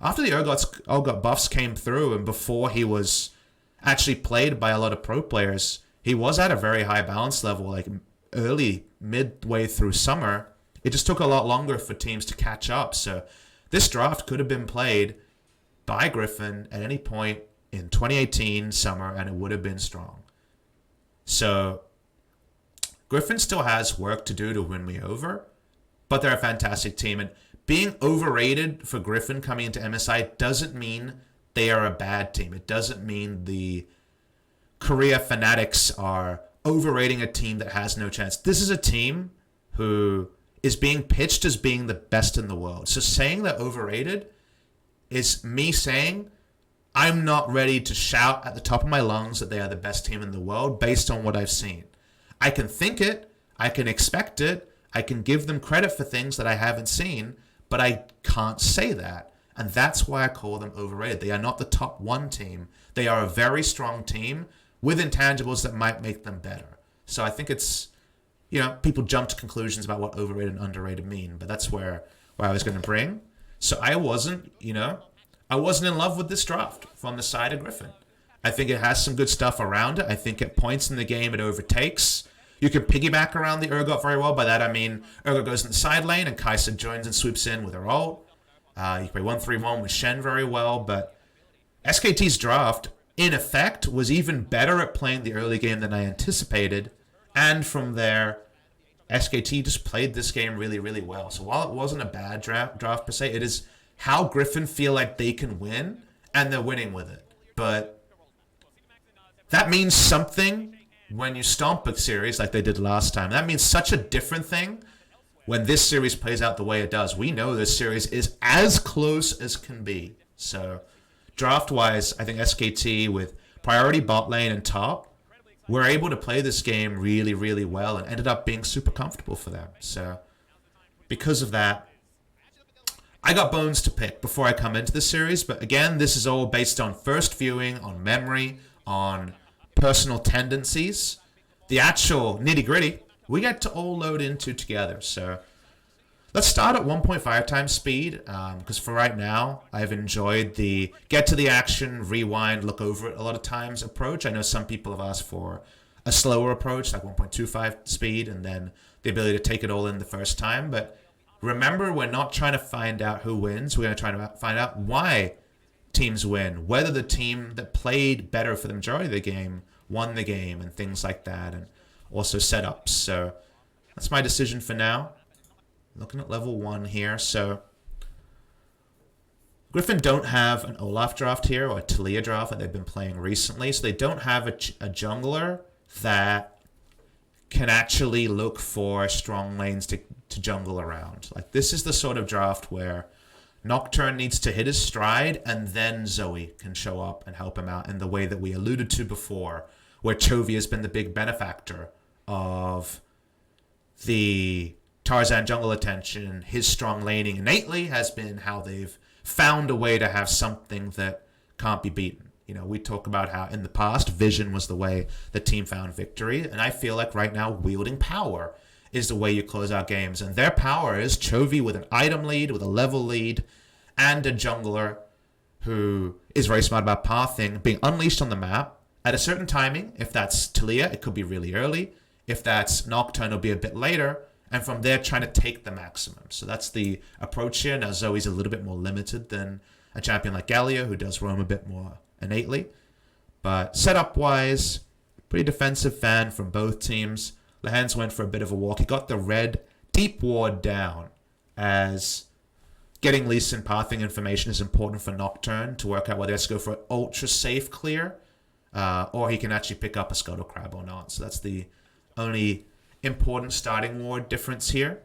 After the Urgot buffs came through and before he was actually played by a lot of pro players, he was at a very high balance level, like midway through summer. It just took a lot longer for teams to catch up. So this draft could have been played by Griffin at any point in 2018 summer, and it would have been strong. So Griffin still has work to do to win me over, but they're a fantastic team. And being overrated for Griffin coming into MSI doesn't mean they are a bad team. It doesn't mean the Korea fanatics are overrating a team that has no chance. This is a team who is being pitched as being the best in the world. So saying they're overrated is me saying I'm not ready to shout at the top of my lungs that they are the best team in the world based on what I've seen. I can think it, I can expect it, I can give them credit for things that I haven't seen, but I can't say that. And that's why I call them overrated. They are not the top 1 team. They are a very strong team with intangibles that might make them better. So I think it's, you know, people jump to conclusions about what overrated and underrated mean, but that's where I was going to bring. So I wasn't in love with this draft from the side of Griffin. I think it has some good stuff around it. I think at points in the game it overtakes You can piggyback around the Urgot very well. By that I mean Urgot goes in the side lane and Kai'Sa joins and swoops in with her ult. You can play 1-3-1 with Shen very well, but SKT's draft, in effect, was even better at playing the early game than I anticipated. And from there, SKT just played this game really, really well. So while it wasn't a bad draft per se, it is how Griffin feel like they can win, and they're winning with it. But that means something when you stomp a series like they did last time. That means such a different thing when this series plays out the way it does. We know this series is as close as can be. So draft-wise, I think SKT with priority bot lane and top were able to play this game really, really well and ended up being super comfortable for them. So because of that, I got bones to pick before I come into the series. But again, this is all based on first viewing, on memory, on personal tendencies. The actual nitty-gritty, we get to all load into together. So let's start at 1.5 times speed, because for right now, I've enjoyed the get to the action, rewind, look over it a lot of times approach. I know some people have asked for a slower approach, like 1.25 speed, and then the ability to take it all in the first time. But remember, we're not trying to find out who wins. We're going to try to find out why teams win, whether the team that played better for the majority of the game won the game, and things like that, and also setups. So that's my decision for now. Looking at level 1 here. So Griffin don't have an Olaf draft here, or a Talia draft that they've been playing recently. So they don't have a jungler that can actually look for strong lanes to jungle around. Like, this is the sort of draft where Nocturne needs to hit his stride, and then Zoe can show up and help him out in the way that we alluded to before, where Chovy has been the big benefactor of the Tarzan jungle attention. His strong laning innately has been how they've found a way to have something that can't be beaten. You know, we talk about how in the past, vision was the way the team found victory, and I feel like right now, wielding power is the way you close out games. And their power is Chovy with an item lead, with a level lead, and a jungler who is very smart about pathing, being unleashed on the map at a certain timing. If that's Talia, it could be really early. If that's Nocturne, it'll be a bit later. And from there, trying to take the maximum. So that's the approach here. Now, Zoe's a little bit more limited than a champion like Galio, who does roam a bit more innately. But setup-wise, pretty defensive fan from both teams. Lehens went for a bit of a walk. He got the red deep ward down, as getting Lee Sin pathing information is important for Nocturne to work out whether he has to go for an ultra-safe clear, or he can actually pick up a Scuttle Crab or not. So that's the only important starting ward difference here.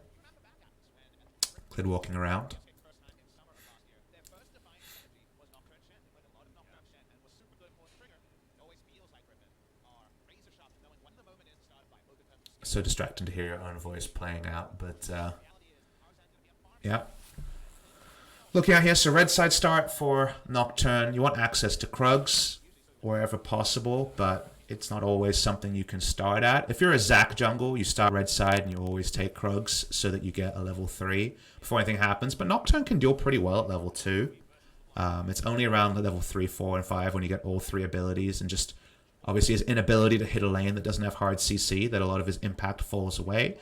Clid walking around. So distracting to hear your own voice playing out, but yeah. Looking out here, so red side start for Nocturne. You want access to Krugs wherever possible, but it's not always something you can start at. If you're a Zac jungle, you start red side and you always take Krugs so that you get a level 3 before anything happens. But Nocturne can deal pretty well at level 2. It's only around level 3, 4, and 5 when you get all 3 abilities, and just obviously his inability to hit a lane that doesn't have hard CC, that a lot of his impact falls away.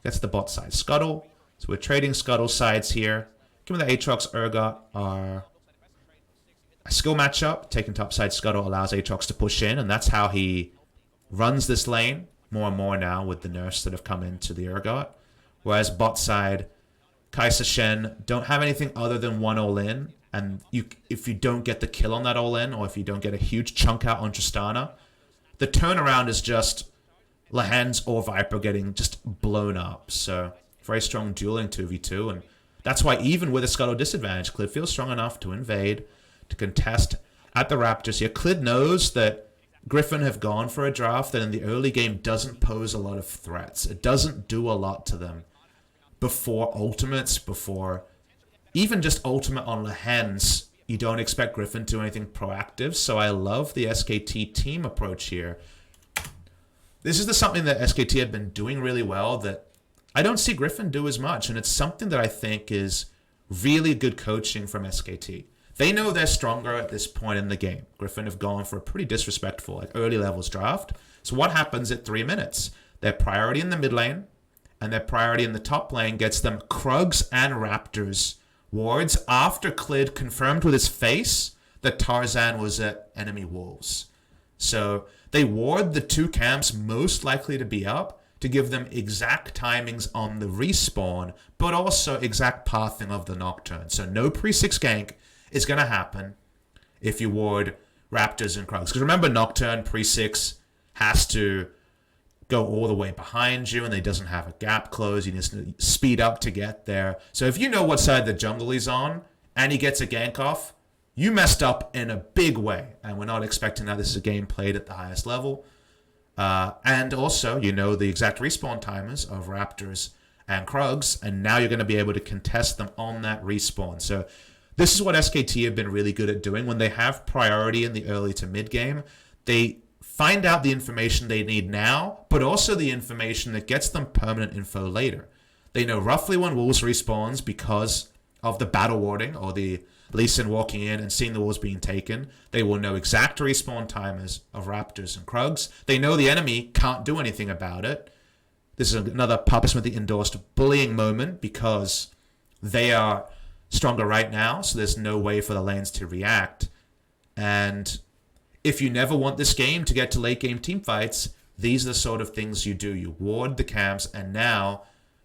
That's the bot side Scuttle. So we're trading Scuttle sides here. Given that Aatrox Urgot are a skill matchup, taking top side Scuttle allows Aatrox to push in, and that's how he runs this lane more and more now with the nerfs that have come into the Urgot. Whereas bot side, Kai'Sa Shen don't have anything other than one all-in, and if you don't get the kill on that all-in, or if you don't get a huge chunk out on Tristana, the turnaround is just Lehens or Viper getting just blown up. So very strong dueling 2v2, and that's why even with a Scuttle disadvantage, Clid feels strong enough to invade, to contest at the Raptors here. Clid knows that Griffin have gone for a draft that in the early game doesn't pose a lot of threats. It doesn't do a lot to them before ultimates, before even just ultimate on Lehens. You don't expect Griffin to do anything proactive, so I love the SKT team approach here. This is something that SKT had been doing really well that I don't see Griffin do as much, and it's something that I think is really good coaching from SKT. They know they're stronger at this point in the game. Griffin have gone for a pretty disrespectful, like, early levels draft. So what happens at 3 minutes? Their priority in the mid lane and their priority in the top lane gets them Krugs and Raptors wards after Clid confirmed with his face that Tarzan was at enemy wolves. So they ward the two camps most likely to be up to give them exact timings on the respawn, but also exact pathing of the Nocturne. So no pre-6 gank is going to happen if you ward Raptors and Krugs. Because remember, Nocturne pre-6 has to go all the way behind you and he doesn't have a gap close. You just speed up to get there. So if you know what side the jungle he's on and he gets a gank off, you messed up in a big way. And we're not expecting that. This is a game played at the highest level. And also, you know the exact respawn timers of Raptors and Krugs, and now you're going to be able to contest them on that respawn. So this is what SKT have been really good at doing. When they have priority in the early to mid game, they find out the information they need now, but also the information that gets them permanent info later. They know roughly when Wolves respawns because of the battle warding or the Lee Sin walking in and seeing the walls being taken. They will know exact respawn timers of Raptors and Krugs. They know the enemy can't do anything about it. This is another PapaSmithy endorsed bullying moment because they are stronger right now, so there's no way for the lanes to react. And if you never want this game to get to late game team fights, these are the sort of things you do. You ward the camps, and now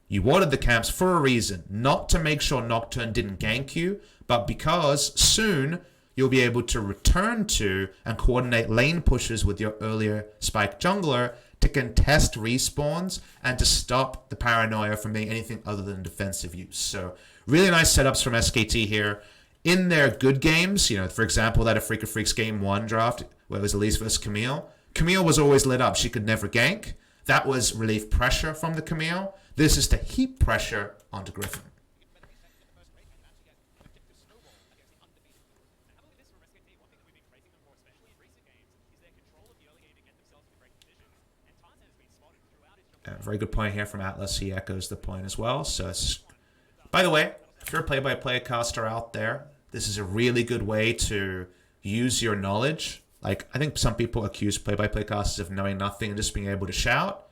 you warded the camps for a reason. Not to make sure Nocturne didn't gank you, but because soon you'll be able to return to and coordinate lane pushes with your earlier spike jungler to contest respawns and to stop the paranoia from being anything other than defensive use. So really nice setups from SKT here. In their good games, you know, for example, that Freak of Freaks game 1 draft where it was Elise versus Camille. Camille was always lit up. She could never gank. That was relief pressure from the Camille. This is to heap pressure onto Griffin. A very good point here from Atlas. He echoes the point as well. So, by the way, if you're a play-by-play caster out there, this is a really good way to use your knowledge. Like, I think some people accuse play-by-play casters of knowing nothing and just being able to shout.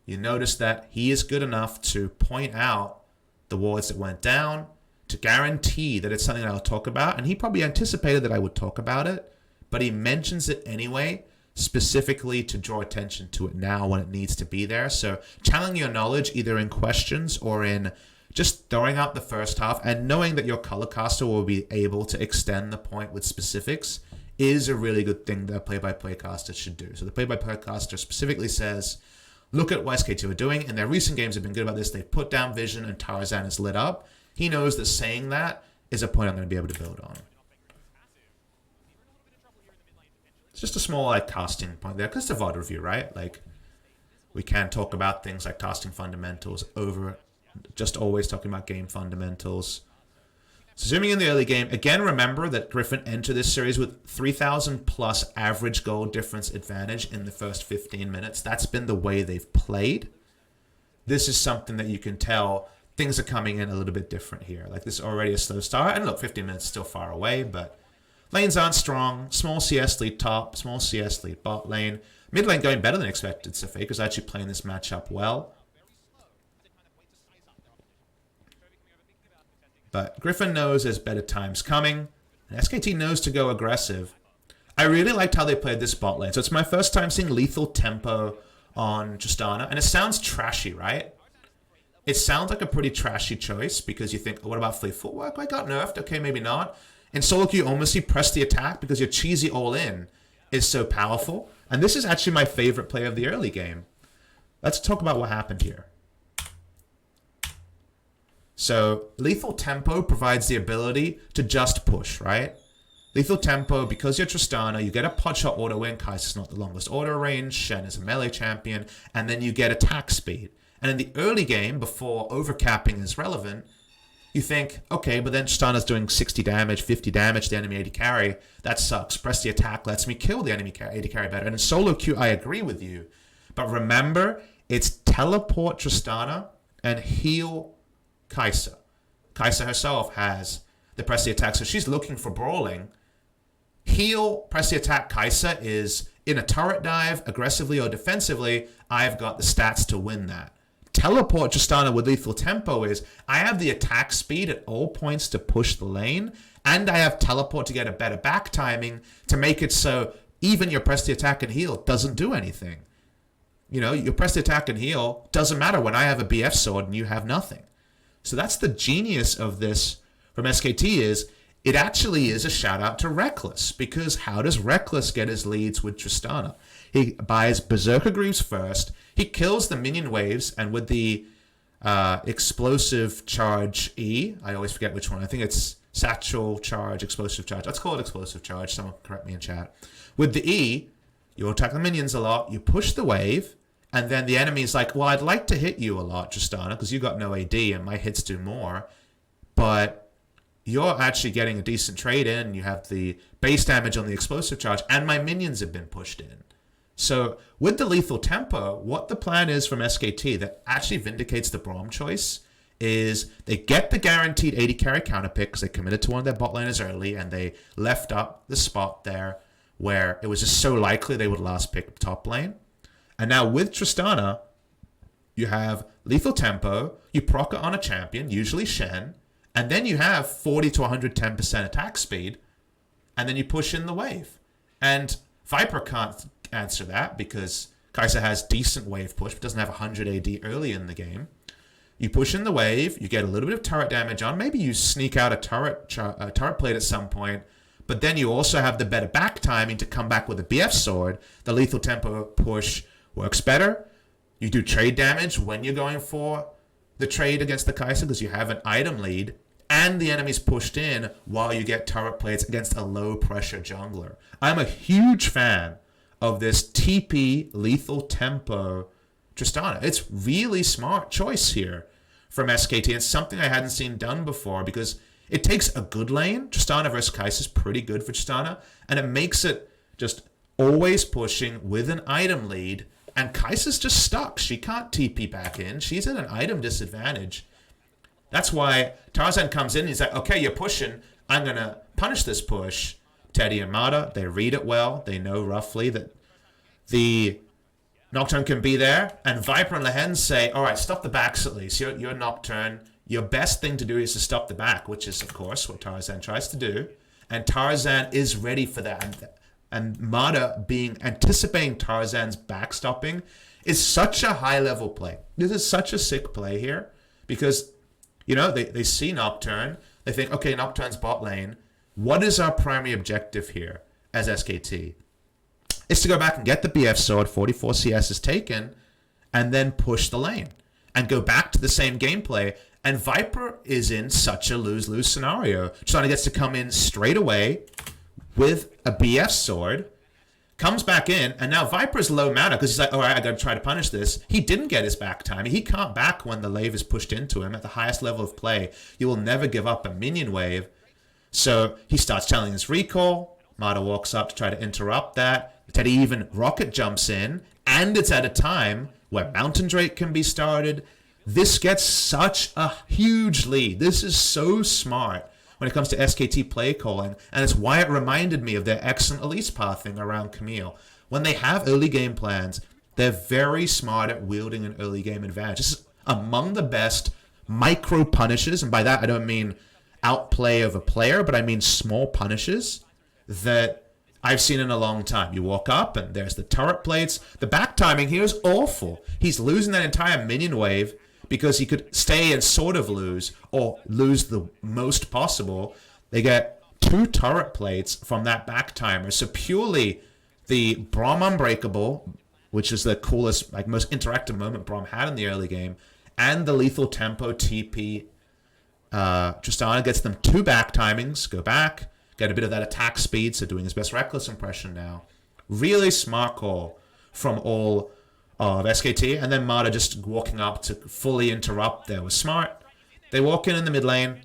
You notice that he is good enough to point out the wards that went down, to guarantee that it's something that I'll talk about. And he probably anticipated that I would talk about it, but he mentions it anyway, specifically to draw attention to it now when it needs to be there. So channeling your knowledge either in questions or in just throwing out the first half and knowing that your color caster will be able to extend the point with specifics is a really good thing that a play-by-play caster should do. So the play-by-play caster specifically says, look at what SK2 are doing. In their recent games have been good about this. They've put down vision and Tarzan is lit up. He knows that saying that is a point I'm going to be able to build on. It's just a small like casting point there because it's a VOD review, right? Like we can talk about things like casting fundamentals over just always talking about game fundamentals. So zooming in the early game, again, remember that Griffin entered this series with 3,000 plus average goal difference advantage in the first 15 minutes. That's been the way they've played. This is something that you can tell things are coming in a little bit different here. Like this is already a slow start. And look, 15 minutes is still far away, but lanes aren't strong. Small CS lead top, small CS lead bot lane. Mid lane going better than expected. So Faker's actually playing this matchup well. But Griffin knows there's better times coming. And SKT knows to go aggressive. I really liked how they played this bot lane. So it's my first time seeing lethal tempo on Tristana. And it sounds trashy, right? It sounds like a pretty trashy choice because you think, oh, what about Fleet Footwork? I got nerfed. Okay, maybe not. In solo queue, almost you press the attack because your cheesy all-in is so powerful. And this is actually my favorite play of the early game. Let's talk about what happened here. So lethal tempo provides the ability to just push, right? Lethal tempo, because you're Tristana, you get a pot shot auto win. Kai'Sa's not the longest auto range. Shen is a melee champion. And then you get attack speed. And in the early game, before overcapping is relevant, you think, okay, but then Tristana's doing 60 damage, 50 damage to the enemy AD carry. That sucks. Press the attack lets me kill the enemy AD carry better. And in solo queue, I agree with you. But remember, it's teleport Tristana and heal Kai'Sa. Kai'Sa herself has the press the attack, so she's looking for brawling. Heal, press the attack Kai'Sa is in a turret dive, aggressively or defensively, I've got the stats to win that. Teleport Tristana with lethal tempo is I have the attack speed at all points to push the lane, and I have teleport to get a better back timing to make it so even your press the attack and heal doesn't do anything. You know, your press the attack and heal doesn't matter when I have a BF sword and you have nothing. So that's the genius of this from SKT is it actually is a shout out to Reckless, because how does Reckless get his leads with Tristana? He buys Berserker Greaves first, he kills the minion waves, and with the explosive charge E, I always forget which one, I think it's satchel charge, explosive charge, let's call it explosive charge, someone correct me in chat. With the E, you attack the minions a lot, you push the wave, and then the enemy's like, well, I'd like to hit you a lot, Tristana, because you got no AD and my hits do more, but you're actually getting a decent trade in, you have the base damage on the explosive charge, and my minions have been pushed in. So with the lethal tempo, what the plan is from SKT that actually vindicates the Braum choice is they get the guaranteed 80 carry counter pick because they committed to one of their bot laners early and they left up the spot there where it was just so likely they would last pick top lane. And now with Tristana, you have lethal tempo, you proc it on a champion, usually Shen, and then you have 40 to 110% attack speed, and then you push in the wave. And Viper can't answer that because Kai'Sa has decent wave push, but doesn't have 100 AD early in the game. You push in the wave, you get a little bit of turret damage on, maybe you sneak out a turret plate at some point, but then you also have the better back timing to come back with a BF sword. The lethal tempo push works better. You do trade damage when you're going for the trade against the Kai'Sa because you have an item lead, and the enemy's pushed in while you get turret plates against a low pressure jungler. I'm a huge fan of this TP lethal tempo Tristana. It's really smart choice here from SKT. It's something I hadn't seen done before because it takes a good lane. Tristana versus Kai'Sa is pretty good for Tristana, and it makes it just always pushing with an item lead, and Kai'Sa's just stuck. She can't TP back in. She's at an item disadvantage. That's why Tarzan comes in and he's like, okay, you're pushing. I'm going to punish this push. Teddy and Mata, they read it well. They know roughly that the Nocturne can be there. And Viper and Lehen say, all right, stop the backs at least. You're Nocturne. Your best thing to do is to stop the back, which is, of course, what Tarzan tries to do. And Tarzan is ready for that. And Mata anticipating Tarzan's backstopping is such a high-level play. This is such a sick play here because, you know, they see Nocturne. They think, okay, Nocturne's bot lane. What is our primary objective here as SKT? It's to go back and get the BF sword, 44 CS is taken, and then push the lane and go back to the same gameplay. And Viper is in such a lose-lose scenario. Tristana gets to come in straight away with a BF sword, comes back in, and now Viper's low mana because he's like, all right, I got to try to punish this. He didn't get his back time. He can't back when the wave is pushed into him at the highest level of play. You will never give up a minion wave. So he starts telling his recall. Mata walks up to try to interrupt that. Teddy even rocket jumps in, and it's at a time where Mountain Drake can be started. This gets such a huge lead. This is so smart when it comes to SKT play calling, and it's why it reminded me of their excellent Elise pathing around Camille. When they have early game plans, they're very smart at wielding an early game advantage. This is among the best micro punishes, and by that I don't mean outplay of a player, but I mean small punishes that I've seen in a long time. You walk up and there's the turret plates. The back timing here is awful. He's losing that entire minion wave because he could stay and sort of lose or lose the most possible. They get 2 turret plates from that back timer. So purely the Braum Unbreakable, which is the coolest, like most interactive moment Braum had in the early game, and the lethal tempo TP. Tristana gets them 2 back timings, go back, get a bit of that attack speed, so doing his best Reckless impression now. Really smart call from all of SKT, and then Mata just walking up to fully interrupt there was smart. They walk in the mid lane.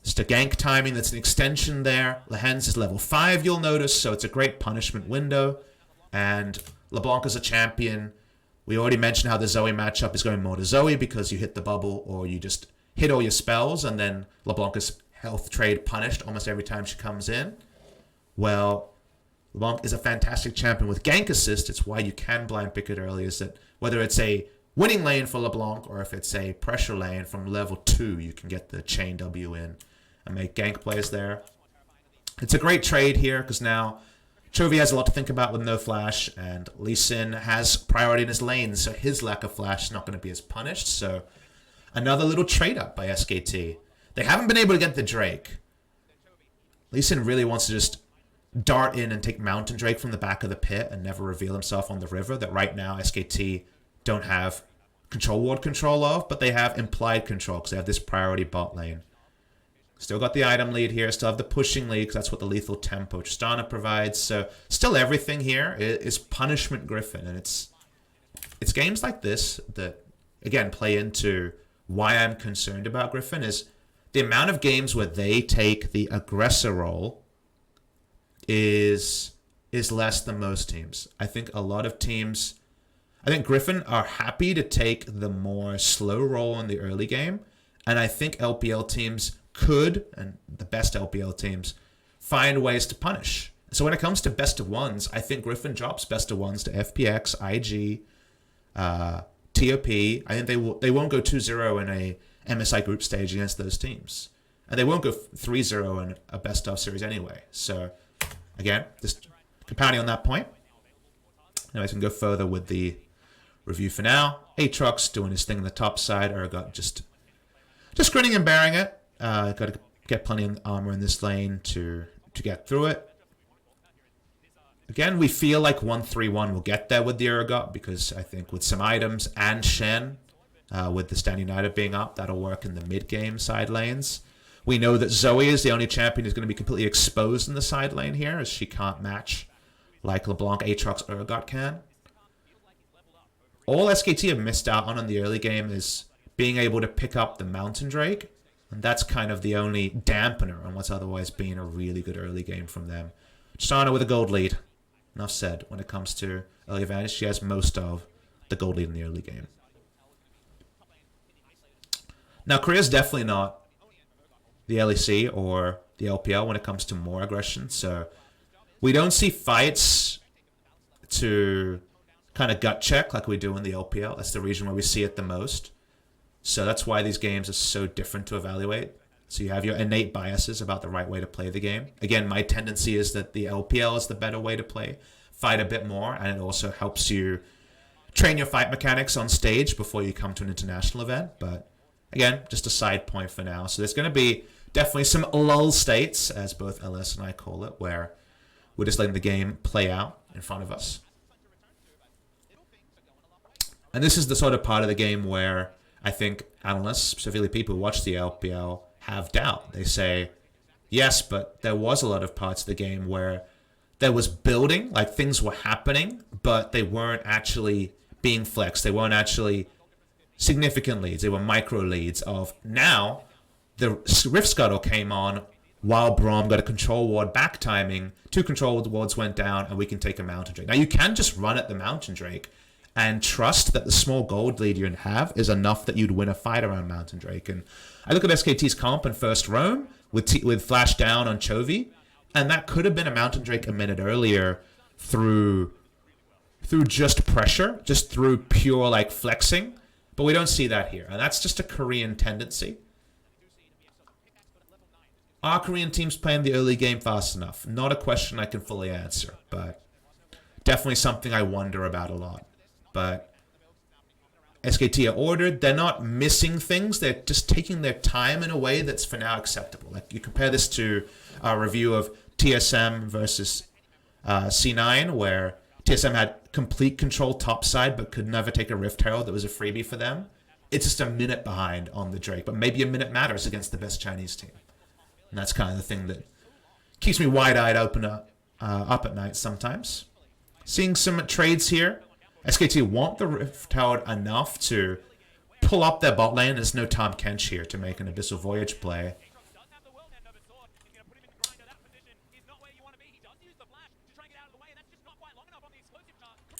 Just a gank timing, that's an extension there. Lehen's is level 5, you'll notice, so it's a great punishment window. And LeBlanc is a champion. We already mentioned how the Zoe matchup is going more to Zoe because you hit the bubble or you just hit all your spells, and then LeBlanc is health trade punished almost every time she comes in. Well, LeBlanc is a fantastic champion with gank assist. It's why you can blind pick it early, is that whether it's a winning lane for LeBlanc or if it's a pressure lane from level 2, you can get the chain W in and make gank plays there. It's a great trade here because now Chovy has a lot to think about with no flash, and Lee Sin has priority in his lane, so his lack of flash is not going to be as punished. So another little trade up by SKT. They haven't been able to get the Drake. Lee Sin really wants to just dart in and take Mountain Drake from the back of the pit and never reveal himself on the river, that right now SKT don't have control ward control of, but they have implied control because they have this priority bot lane. Still got the item lead here, still have the pushing lead because that's what the lethal tempo Tristana provides. So still everything here is punishment Griffin, and it's games like this that, again, play into why I'm concerned about Griffin, is the amount of games where they take the aggressor role is less than most teams. I think a lot of teams, I think Griffin are happy to take the more slow role in the early game, and I think LPL teams could, and the best LPL teams, find ways to punish. So when it comes to best of ones, I think Griffin drops best of ones to FPX, IG, TOP. I think they won't go 2-0 in a MSI group stage against those teams. And they won't go 3-0 in a best of series anyway. So again, just compounding on that point. Anyways, we can go further with the review for now. Aatrox doing his thing on the top side. Urgot just grinning and bearing it. Got to get plenty of armor in this lane to get through it. Again, we feel like 1-3-1 will get there with the Urgot, because I think with some items and Shen, with the Stand United being up, that'll work in the mid-game side lanes. We know that Zoe is the only champion who's going to be completely exposed in the side lane here, as she can't match like LeBlanc, Aatrox, Urgot can. All SKT have missed out on in the early game is being able to pick up the Mountain Drake. And that's kind of the only dampener on what's otherwise been a really good early game from them. Tristana with a gold lead. Enough said. When it comes to early advantage, she has most of the gold lead in the early game. Now, Korea's definitely not the LEC or the LPL when it comes to more aggression. So we don't see fights to kind of gut check like we do in the LPL. That's the region where we see it the most. So that's why these games are so different to evaluate. So you have your innate biases about the right way to play the game. Again, my tendency is that the LPL is the better way to play. Fight a bit more, and it also helps you train your fight mechanics on stage before you come to an international event. But again, just a side point for now. So there's going to be definitely some lull states, as both LS and I call it, where we're just letting the game play out in front of us. And this is the sort of part of the game where I think analysts, specifically people who watch the LPL, have doubt. They say, yes, but there was a lot of parts of the game where there was building, like things were happening, but they weren't actually being flexed. They weren't actually significant leads. They were micro leads of now the Rift Scuttle came on while Braum got a control ward back timing, 2 control wards went down, and we can take a Mountain Drake. Now you can just run at the Mountain Drake and trust that the small gold lead you have is enough that you'd win a fight around Mountain Drake. And I look at SKT's comp in first roam with flash down on Chovy, and that could have been a Mountain Drake a minute earlier through just pressure, just through pure like flexing. But we don't see that here, and that's just a Korean tendency. Are Korean teams playing the early game fast enough? Not a question I can fully answer, but definitely something I wonder about a lot. But SKT are ordered. They're not missing things. They're just taking their time in a way that's for now acceptable. Like you compare this to our review of TSM versus C9, where TSM had complete control topside but could never take a Rift Herald that was a freebie for them. It's just a minute behind on the Drake, but maybe a minute matters against the best Chinese team. And that's kind of the thing that keeps me wide-eyed up at night sometimes. Seeing some trades here. SKT want the Rift Herald enough to pull up their bot lane. There's no Tom Kench here to make an Abyssal Voyage play.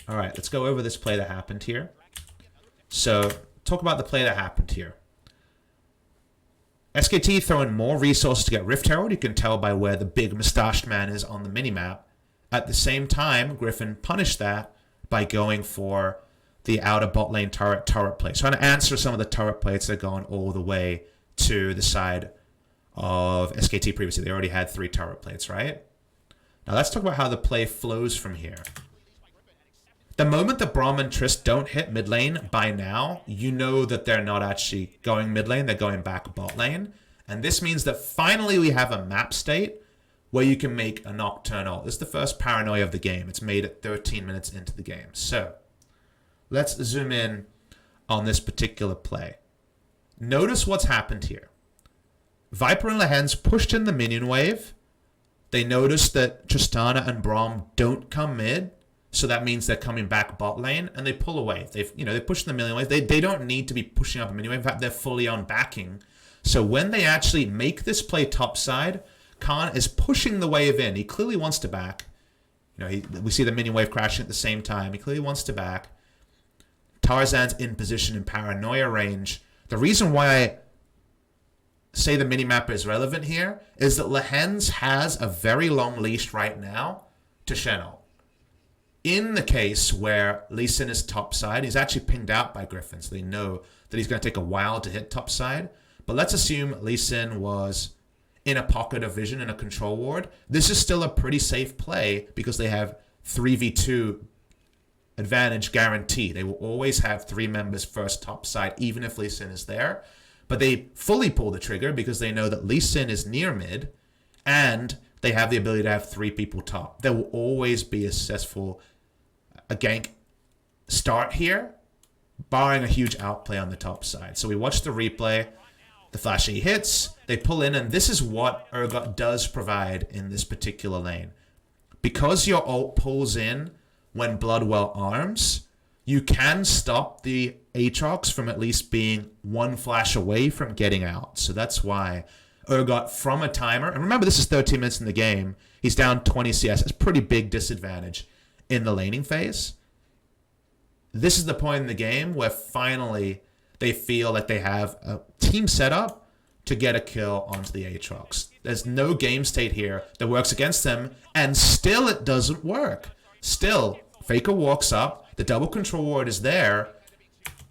Alright, let's go over this play that happened here. So, talk about the play that happened here. SKT throwing more resources to get Rift Herald. You can tell by where the big mustached man is on the minimap. At the same time, Griffin punished that by going for the outer bot lane turret play. Trying to answer some of the turret plays that are going all the way to the side of SKT previously. They already had 3 turret plates, right? Now let's talk about how the play flows from here. The moment that Braum and Trist don't hit mid lane, by now, you know that they're not actually going mid lane, they're going back bot lane. And this means that finally we have a map state where you can make a Nocturnal. This is the first paranoia of the game. It's made at 13 minutes into the game. So, let's zoom in on this particular play. Notice what's happened here. Viper and Lehens pushed in the minion wave. They noticed that Tristana and Braum don't come mid, so that means they're coming back bot lane, and they pull away. They push in the minion wave. They don't need to be pushing up a minion wave. In fact, they're fully on backing. So when they actually make this play topside, Khan is pushing the wave in. He clearly wants to back. We see the minion wave crashing at the same time. He clearly wants to back. Tarzan's in position in paranoia range. The reason why I say the minimap is relevant here is that Lehens has a very long leash right now to Shen'el. In the case where Lee Sin is topside, he's actually pinged out by Griffin, so they know that he's going to take a while to hit topside. But let's assume Lee Sin was in a pocket of vision in a control ward. This is still a pretty safe play because they have 3v2 advantage guaranteed. They will always have 3 members first topside, even if Lee Sin is there. But they fully pull the trigger because they know that Lee Sin is near mid and they have the ability to have 3 people top. There will always be a successful gank start here, barring a huge outplay on the top side. So we watch the replay. The flashy hits, they pull in, and this is what Urgot does provide in this particular lane. Because your ult pulls in when Bloodwell arms, you can stop the Aatrox from at least being 1 flash away from getting out. So that's why Urgot from a timer, and remember this is 13 minutes in the game, he's down 20 CS. It's a pretty big disadvantage in the laning phase. This is the point in the game where finally they feel like they have a team set up to get a kill onto the Aatrox. There's no game state here that works against them, and still it doesn't work. Still, Faker walks up, the double control ward is there.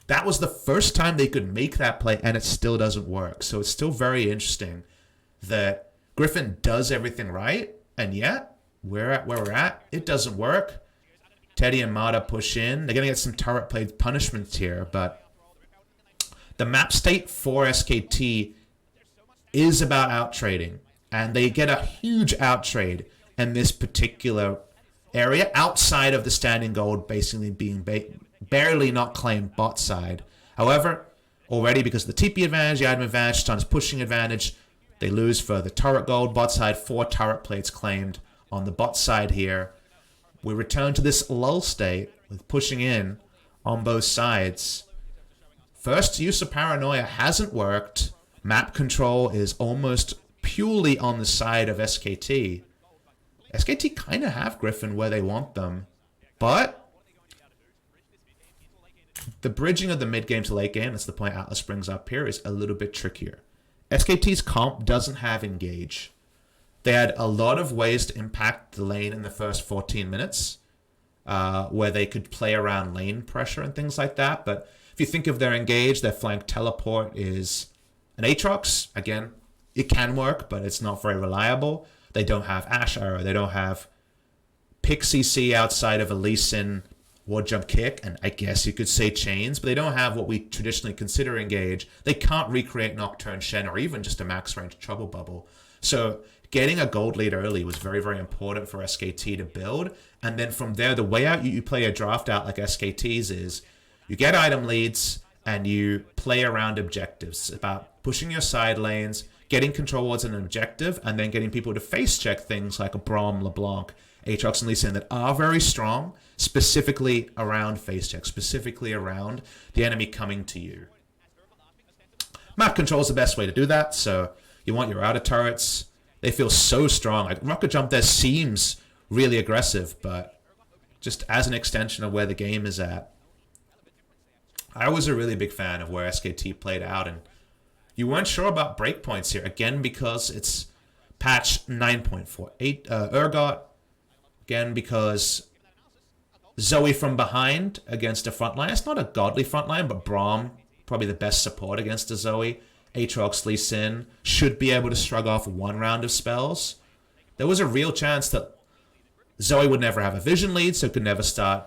That was the first time they could make that play, and it still doesn't work. So it's still very interesting that Griffin does everything right, and yet, we're at where we're at. It doesn't work. Teddy and Mata push in. They're going to get some turret play punishments here, but the map state for SKT is about out-trading, and they get a huge out-trade in this particular area outside of the standing gold basically being barely not claimed bot side. However, already because of the TP advantage, the item advantage, Stun's pushing advantage, they lose further turret gold. Bot side, 4 turret plates claimed on the bot side here. We return to this lull state with pushing in on both sides. First use of paranoia hasn't worked. Map control is almost purely on the side of SKT. SKT kind of have Griffin where they want them, but the bridging of the mid game to late game, that's the point Atlas brings up here, is a little bit trickier. SKT's comp doesn't have engage. They had a lot of ways to impact the lane in the first 14 minutes, where they could play around lane pressure and things like that, but if you think of their engage, their flank teleport is an Aatrox. Again, it can work, but it's not very reliable. They don't have Ash Arrow. They don't have Pick CC outside of a Lee Sin ward jump kick, and I guess you could say chains, but they don't have what we traditionally consider engage. They can't recreate Nocturne Shen or even just a max range Trouble Bubble. So getting a gold lead early was very, very important for SKT to build. And then from there, the way out you play a draft out like SKT's is you get item leads and you play around objectives. It's about pushing your side lanes, getting control wards an objective, and then getting people to face check things like a Braum, LeBlanc, Aatrox, and Lee Sin that are very strong, specifically around face check, specifically around the enemy coming to you. Map control is the best way to do that, so you want your outer turrets. They feel so strong. Like Rocket Jump there seems really aggressive, but just as an extension of where the game is at, I was a really big fan of where SKT played out, and you weren't sure about breakpoints here, again because it's patch 9.48. Urgot Again, because Zoe from behind against a front line. It's not a godly front line, but Braum, probably the best support against a Zoe. Aatrox, Lee Sin should be able to shrug off one round of spells. There was a real chance that Zoe would never have a vision lead, so could never start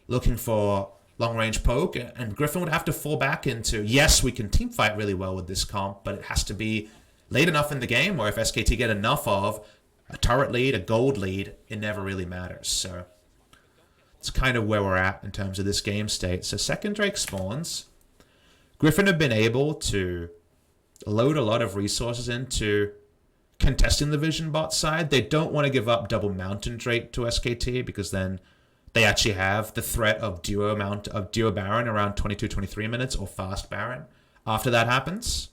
looking for long-range poke, and Griffin would have to fall back into, yes, we can teamfight really well with this comp, but it has to be late enough in the game, or if SKT get enough of a turret lead, a gold lead, it never really matters. So it's kind of where we're at in terms of this game state. So second Drake spawns. Griffin have been able to load a lot of resources into contesting the vision bot side. They don't want to give up double Mountain Drake to SKT because then they actually have the threat of duo Baron around 22-23 minutes or fast Baron. After that happens,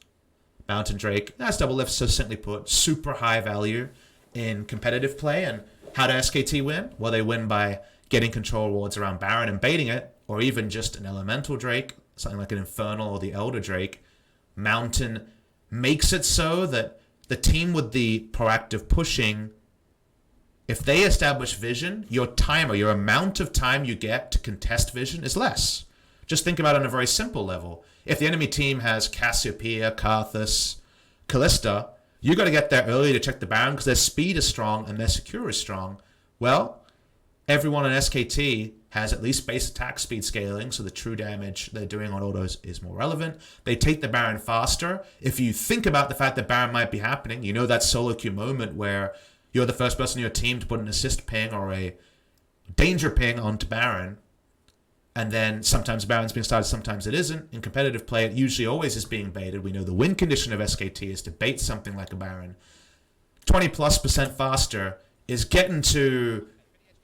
Mountain Drake, that's double lift, so simply put, super high value in competitive play. And how do SKT win? Well, they win by getting control wards around Baron and baiting it, or even just an Elemental Drake, something like an Infernal or the Elder Drake. Mountain makes it so that the team with the proactive pushing, if they establish vision, your timer, your amount of time you get to contest vision is less. Just think about it on a very simple level. If the enemy team has Cassiopeia, Karthus, Callista, you got to get there early to check the Baron because their speed is strong and their secure is strong. Well, everyone on SKT has at least base attack speed scaling, so the true damage they're doing on autos is more relevant. They take the Baron faster. If you think about the fact that Baron might be happening, you know that solo queue moment where you're the first person in your team to put an assist ping or a danger ping onto Baron, and then sometimes Baron's being started, sometimes it isn't. In competitive play, it usually always is being baited. We know the win condition of SKT is to bait something like a Baron. 20+% faster is getting to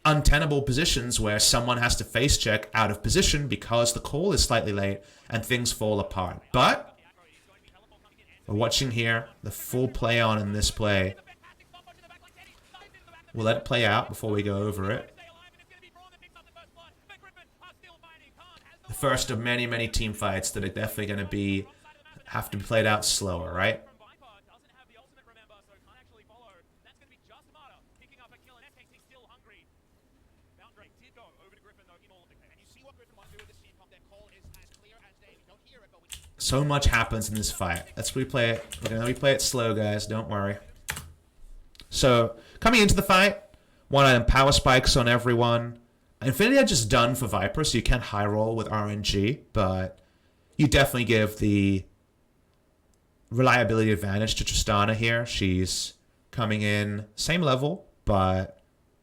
untenable positions where someone has to face check out of position because the call is slightly late and things fall apart. But we're watching here the full play on in this play. We'll let it play out before we go over it. The first of many, many team fights that are definitely going to have to be played out slower, right? So much happens in this fight. Let's replay it. We're going to replay it slow, guys. Don't worry. So, coming into the fight, one item power spikes on everyone. Infinity Edge is done for Viper, so you can high roll with RNG, but you definitely give the reliability advantage to Tristana here. She's coming in same level, but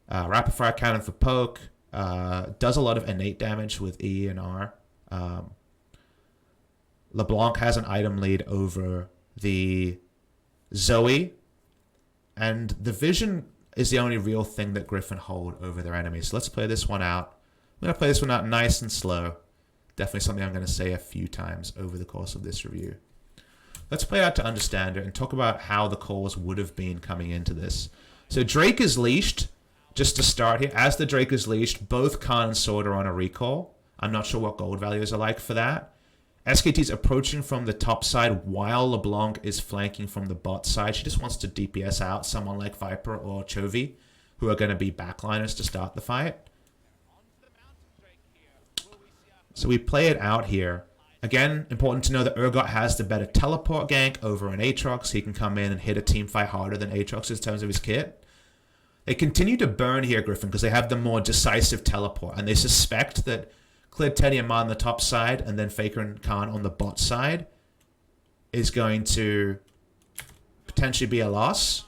rapid fire cannon for poke, does a lot of innate damage with E and R. LeBlanc has an item lead over the Zoe, and the vision is the only real thing that Griffin hold over their enemies. So let's play this one out. I'm going to play this one out nice and slow. Definitely something I'm going to say a few times over the course of this review. Let's play out to understand it and talk about how the calls would have been coming into this. So Drake is leashed, just to start here. As the Drake is leashed, both Khan and Sword are on a recall. I'm not sure what gold values are like for that. SKT's approaching from the top side while LeBlanc is flanking from the bot side. She just wants to DPS out someone like Viper or Chovy, who are going to be backliners to start the fight. So we play it out here. Again, important to know that Urgot has the better teleport gank over an Aatrox. He can come in and hit a team fight harder than Aatrox in terms of his kit. They continue to burn here, Griffin, because they have the more decisive teleport, and they suspect that Cleared Teddy and Ma on the top side, and then Faker and Khan on the bot side is going to potentially be a loss.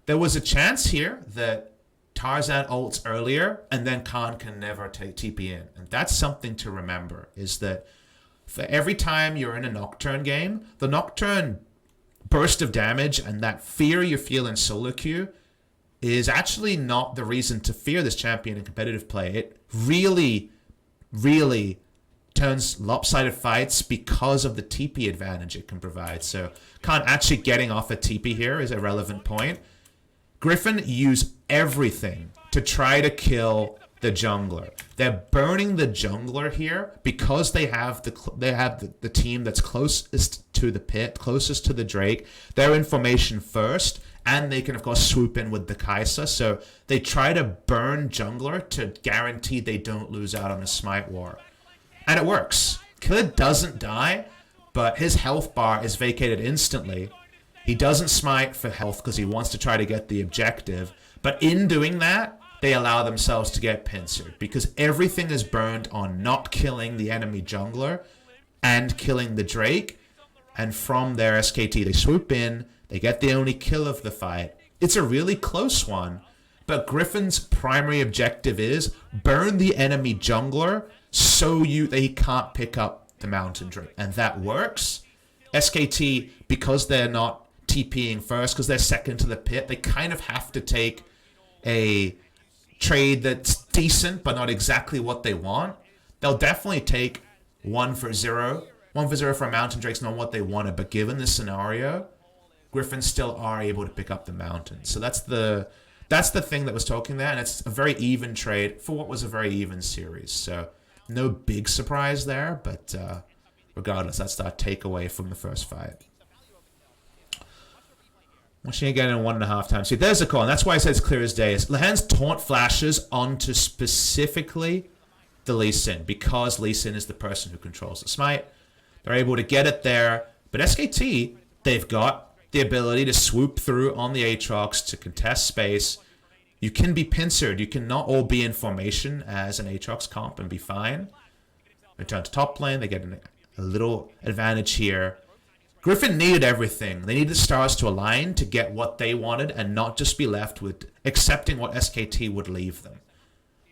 There was a chance here that Tarzan ults earlier, and then Khan can never take TP in. And that's something to remember, is that for every time you're in a Nocturne game, the Nocturne burst of damage and that fear you feel in solo queue is actually not the reason to fear this champion in competitive play. It really, really turns lopsided fights because of the TP advantage it can provide. So Khan actually getting off a TP here is a relevant point. Griffin use everything to try to kill the jungler. They're burning the jungler here because they have the team that's closest to the pit, closest to the Drake. They're in formation first, and they can, of course, swoop in with the Kai'Sa. So they try to burn jungler to guarantee they don't lose out on a smite war. And it works. Killer doesn't die, but his health bar is vacated instantly. He doesn't smite for health because he wants to try to get the objective. But in doing that, they allow themselves to get pincered because everything is burned on not killing the enemy jungler and killing the Drake. And from their SKT, they swoop in, they get the only kill of the fight. It's a really close one, but Griffin's primary objective is burn the enemy jungler so they can't pick up the Mountain Drake. And that works. SKT, because they're not TPing first, because they're second to the pit, they kind of have to take a trade that's decent, but not exactly what they want. They'll definitely take 1-for-0. 1-for-0 for a Mountain Drake's not what they wanted, but given this scenario, Griffins still are able to pick up the Mountain. So that's the thing that was talking there, and it's a very even trade for what was a very even series. So no big surprise there, but regardless, that's our takeaway from the first fight. Watching again in 1.5 times. See, there's a call, and that's why I said it's clear as day. Lehan's taunt flashes onto specifically the Lee Sin, because Lee Sin is the person who controls the smite. They're able to get it there, but SKT, they've got the ability to swoop through on the Aatrox to contest space. You can be pincered. You cannot all be in formation as an Aatrox comp and be fine. Return to top lane. They get a little advantage here. Griffin needed everything. They needed the stars to align to get what they wanted and not just be left with accepting what SKT would leave them.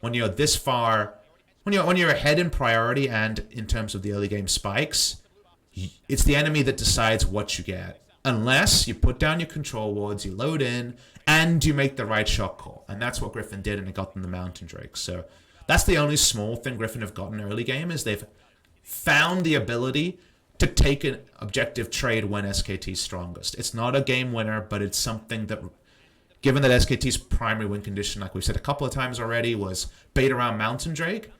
When you're this far, when you're ahead in priority and in terms of the early game spikes, it's the enemy that decides what you get. Unless you put down your control wards, you load in, and you make the right shot call. And that's what Griffin did, and it got them the Mountain Drake. So that's the only small thing Griffin have gotten early game, is they've found the ability to take an objective trade when SKT's strongest. It's not a game winner, but it's something that, given that SKT's primary win condition, like we've said a couple of times already, was bait around Mountain Drake,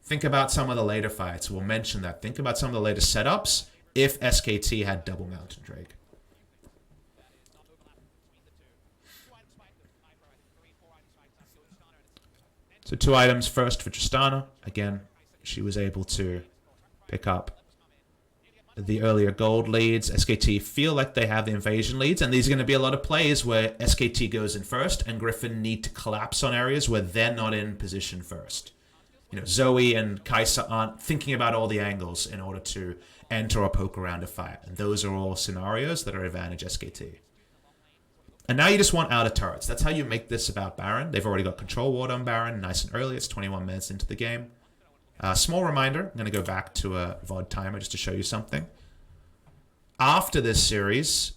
think about some of the later fights. We'll mention that. Think about some of the later setups if SKT had double Mountain Drake. So 2 items. First for Tristana. Again, she was able to pick up the earlier gold leads. SKT feel like they have the invasion leads, and these are going to be a lot of plays where SKT goes in first and Griffin need to collapse on areas where they're not in position first. You know, Zoe and Kai'Sa aren't thinking about all the angles in order to enter or poke around a fight. And those are all scenarios that are advantage SKT. And now you just want outer turrets. That's how you make this about Baron. They've already got control ward on Baron, nice and early. It's 21 minutes into the game. Small reminder, I'm going to go back to a VOD timer just to show you something. After this series,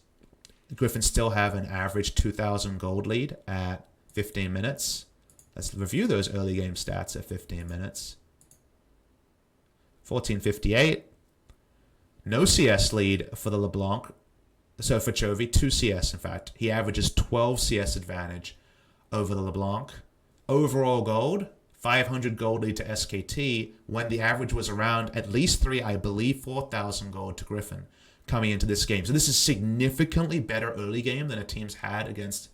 Griffin still have an average 2,000 gold lead at 15 minutes. Let's review those early game stats at 15 minutes. 1458. No CS lead for the LeBlanc. So for Chovy, 2 CS in fact. He averages 12 CS advantage over the LeBlanc. Overall gold, 500 gold lead to SKT when the average was around at least 3, I believe 4,000 gold to Griffin coming into this game. So this is significantly better early game than a team's had against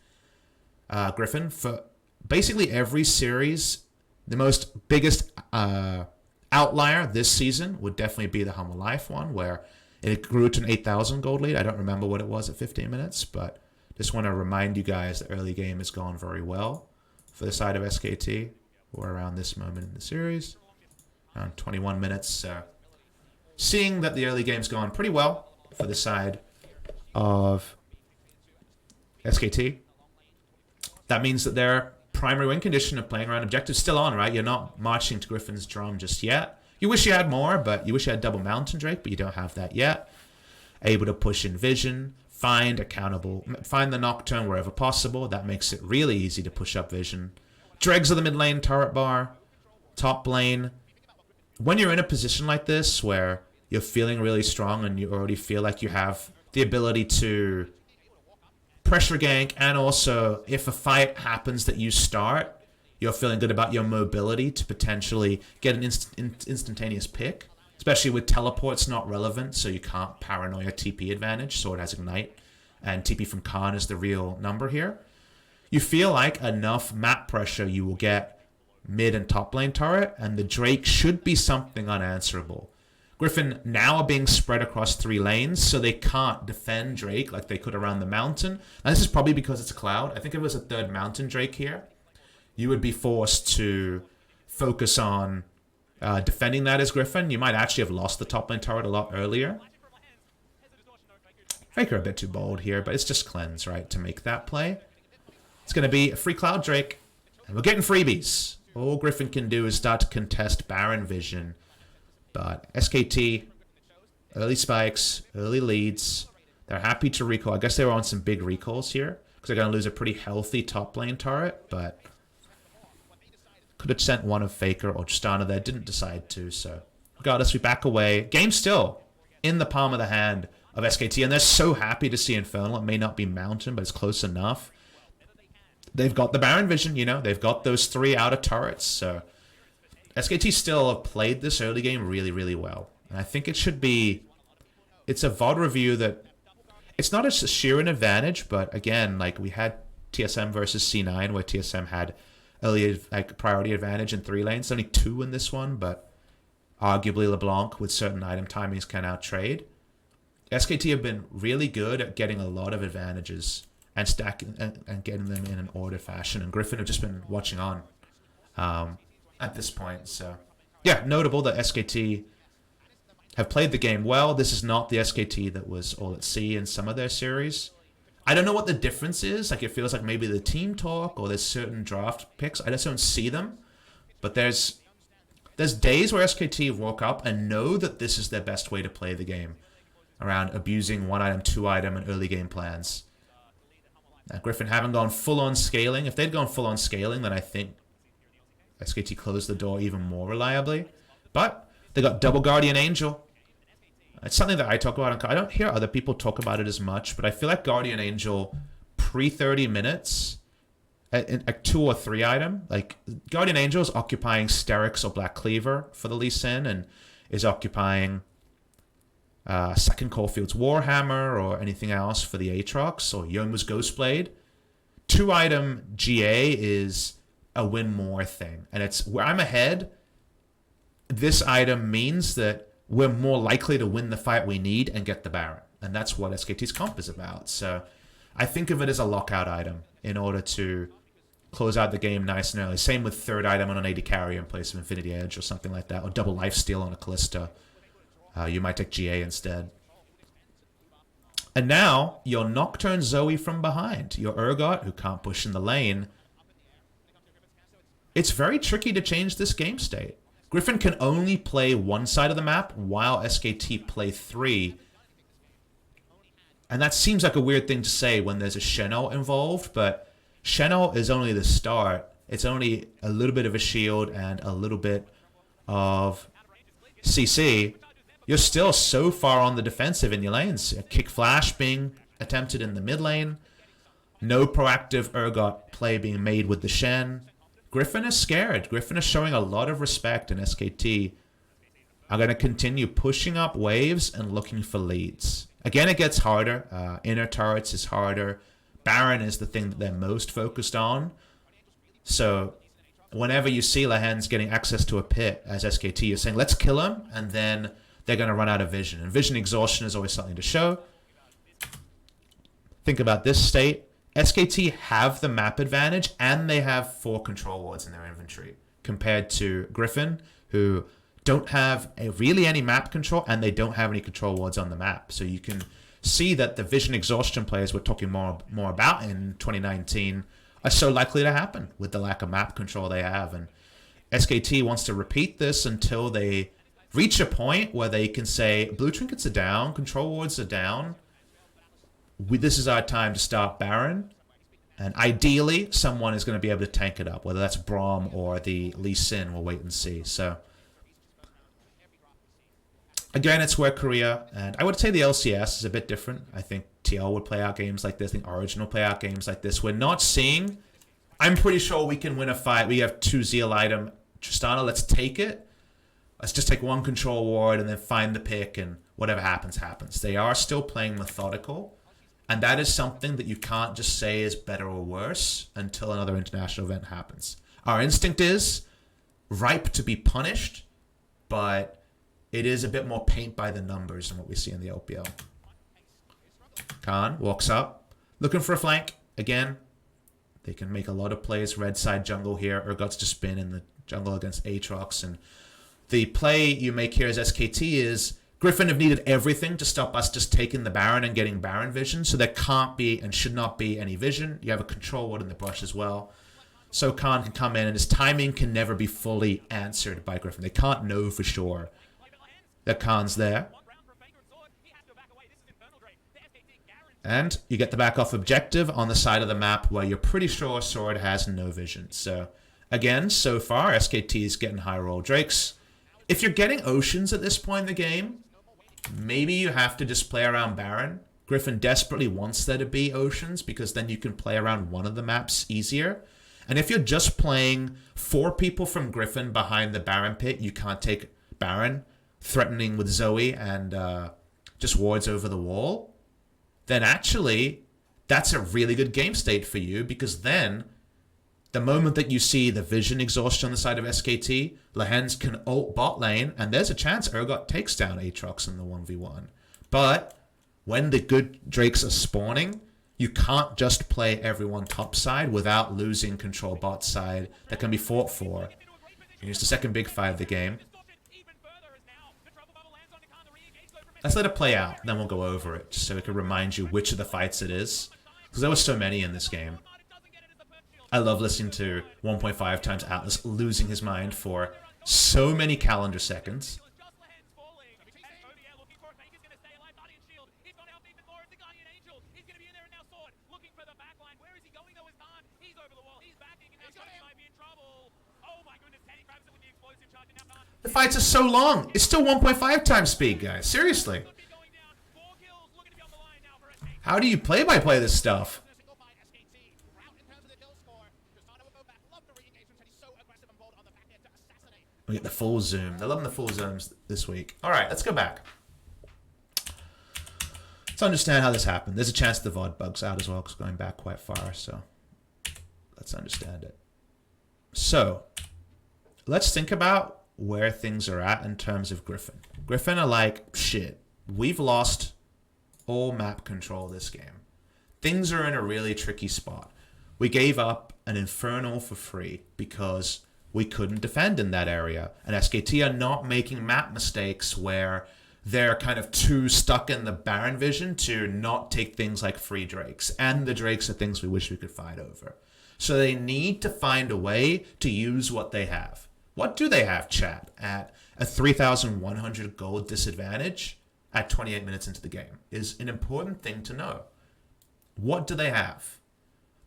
Griffin. For basically every series, the biggest outlier this season would definitely be the Humble Life one, where it grew to an 8,000 gold lead. I don't remember what it was at 15 minutes, but just want to remind you guys the early game has gone very well for the side of SKT. We're around this moment in the series, around 21 minutes. Seeing that the early game's gone pretty well for the side of SKT. That means that their primary win condition of playing around objectives still on, right? You're not marching to Griffin's drum just yet. You wish you had more, but you wish you had double Mountain Drake, but you don't have that yet. Able to push in Vision, find the Nocturne wherever possible. That makes it really easy to push up Vision. Dregs of the mid lane turret bar, top lane. When you're in a position like this where you're feeling really strong and you already feel like you have the ability to pressure gank, and also if a fight happens that you start, you're feeling good about your mobility to potentially get an instantaneous pick, especially with teleports not relevant, so you can't paranoia TP advantage. Sword has Ignite and TP from Khan is the real number here. You feel like enough map pressure you will get mid and top lane turret, and the Drake should be something unanswerable. Griffin now are being spread across 3 lanes, so they can't defend Drake like they could around the mountain. And this is probably because it's Cloud. I think if it was a 3rd mountain Drake here, you would be forced to focus on defending that as Griffin. You might actually have lost the top lane turret a lot earlier. Faker a bit too bold here, but it's just cleanse, right, to make that play. It's going to be a free Cloud Drake, and we're getting freebies. All Griffin can do is start to contest Baron vision. But SKT, early spikes, early leads. They're happy to recall. I guess they were on some big recalls here, because they're going to lose a pretty healthy top lane turret, but could have sent one of Faker or Tristana there. Didn't decide to, so regardless, we back away. Game still in the palm of the hand of SKT, and they're so happy to see Infernal. It may not be Mountain, but it's close enough. They've got the Baron vision, you know. They've got those 3 outer turrets, so SKT still have played this early game really, really well. And I think it should be... It's a VOD review that... It's not a sheer an advantage, but again, like we had TSM versus C9, where TSM had early priority advantage in 3 lanes. Only 2 in this one, but arguably LeBlanc with certain item timings can outtrade. SKT have been really good at getting a lot of advantages and stacking and getting them in an ordered fashion. And Griffin have just been watching on at this point. So, yeah, notable that SKT have played the game well. This is not the SKT that was all at sea in some of their series. I don't know what the difference is. Like, it feels like maybe the team talk or there's certain draft picks. I just don't see them. But there's days where SKT woke up and know that this is their best way to play the game around abusing 1 item, 2 item, and early game plans. Now, Griffin haven't gone full-on scaling. If they'd gone full-on scaling, then I think SKT closed the door even more reliably. But they got double Guardian Angel. It's something that I talk about. I don't hear other people talk about it as much, but I feel like Guardian Angel pre-30 minutes, at 2 or 3 item, like Guardian Angel is occupying Sterix or Black Cleaver for the Lee Sin, and is occupying Second Caulfield's Warhammer or anything else for the Aatrox or Yomu's Ghostblade. 2 item GA is a win more thing, and it's where I'm ahead. This item means that we're more likely to win the fight we need and get the Baron, and that's what SKT's comp is about. So I think of it as a lockout item in order to close out the game nice and early. Same with 3rd item on an AD carry in place of Infinity Edge or something like that, or double lifesteal on a Callista. You might take GA instead. And now, your Nocturne Zoe from behind. Your Urgot, who can't push in the lane. It's very tricky to change this game state. Griffin can only play 1 side of the map, while SKT play 3. And that seems like a weird thing to say when there's a Shen'el involved, but Shen'el is only the start. It's only a little bit of a shield and a little bit of CC. You're still so far on the defensive in your lanes. A kick flash being attempted in the mid lane. No proactive Urgot play being made with the Shen. Griffin is scared. Griffin is showing a lot of respect, and SKT are going to continue pushing up waves and looking for leads. Again, it gets harder. Inner turrets is harder. Baron is the thing that they're most focused on. So whenever you see Lahen's getting access to a pit as SKT, you're saying, let's kill him, and then they're going to run out of vision. And vision exhaustion is always something to show. Think about this state. SKT have the map advantage, and they have 4 control wards in their inventory, compared to Griffin, who don't have really any map control, and they don't have any control wards on the map. So you can see that the vision exhaustion players we're talking more about in 2019 are so likely to happen with the lack of map control they have. And SKT wants to repeat this until they reach a point where they can say, blue trinkets are down, control wards are down. This is our time to start Baron. And ideally, someone is going to be able to tank it up, whether that's Braum or the Lee Sin. We'll wait and see. So, again, it's where Korea, and I would say the LCS is a bit different. I think TL would play out games like this. I think Origin will play out games like this. We're not seeing, I'm pretty sure we can win a fight. We have 2 Zeal item. Tristana, let's take it. Let's just take 1 control ward and then find the pick, and whatever happens, happens. They are still playing methodical. And that is something that you can't just say is better or worse until another international event happens. Our instinct is ripe to be punished, but it is a bit more paint by the numbers than what we see in the LPL. Khan walks up, looking for a flank. Again, they can make a lot of plays. Red side jungle here. Urgot's to spin in the jungle against Aatrox. And the play you make here as SKT is Griffin have needed everything to stop us just taking the Baron and getting Baron vision. So there can't be and should not be any vision. You have a control ward in the brush as well. So Khan can come in and his timing can never be fully answered by Griffin. They can't know for sure that Khan's there. And you get the back off objective on the side of the map where you're pretty sure Sword has no vision. So again, so far, SKT is getting high roll Drakes. If you're getting Oceans at this point in the game, maybe you have to just play around Baron. Griffin desperately wants there to be Oceans because then you can play around one of the maps easier. And if you're just playing 4 people from Griffin behind the Baron pit, you can't take Baron, threatening with Zoe and just wards over the wall, then actually that's a really good game state for you, because then the moment that you see the vision exhaustion on the side of SKT, Lehens can ult bot lane, and there's a chance Urgot takes down Aatrox in the 1v1. But when the good Drakes are spawning, you can't just play everyone topside without losing control bot side that can be fought for. Here's the second big fight of the game. Let's let it play out, then we'll go over it, just so it can remind you which of the fights it is. Because there were so many in this game. I love listening to 1.5 times Atlas losing his mind for so many calendar seconds. The fights are so long. It's still 1.5 times speed, guys. Seriously. How do you play-by-play this stuff? We get the full zoom. They're loving the full zooms this week. All right, let's go back. Let's understand how this happened. There's a chance the VOD bugs out as well, because going back quite far, so let's understand it. So, let's think about where things are at in terms of Griffin. Griffin are like, shit, we've lost all map control this game. Things are in a really tricky spot. We gave up an Infernal for free because we couldn't defend in that area. And SKT are not making map mistakes where they're kind of too stuck in the Baron vision to not take things like free Drakes. And the Drakes are things we wish we could fight over. So they need to find a way to use what they have. What do they have, chat, at a 3,100 gold disadvantage at 28 minutes into the game is an important thing to know. What do they have?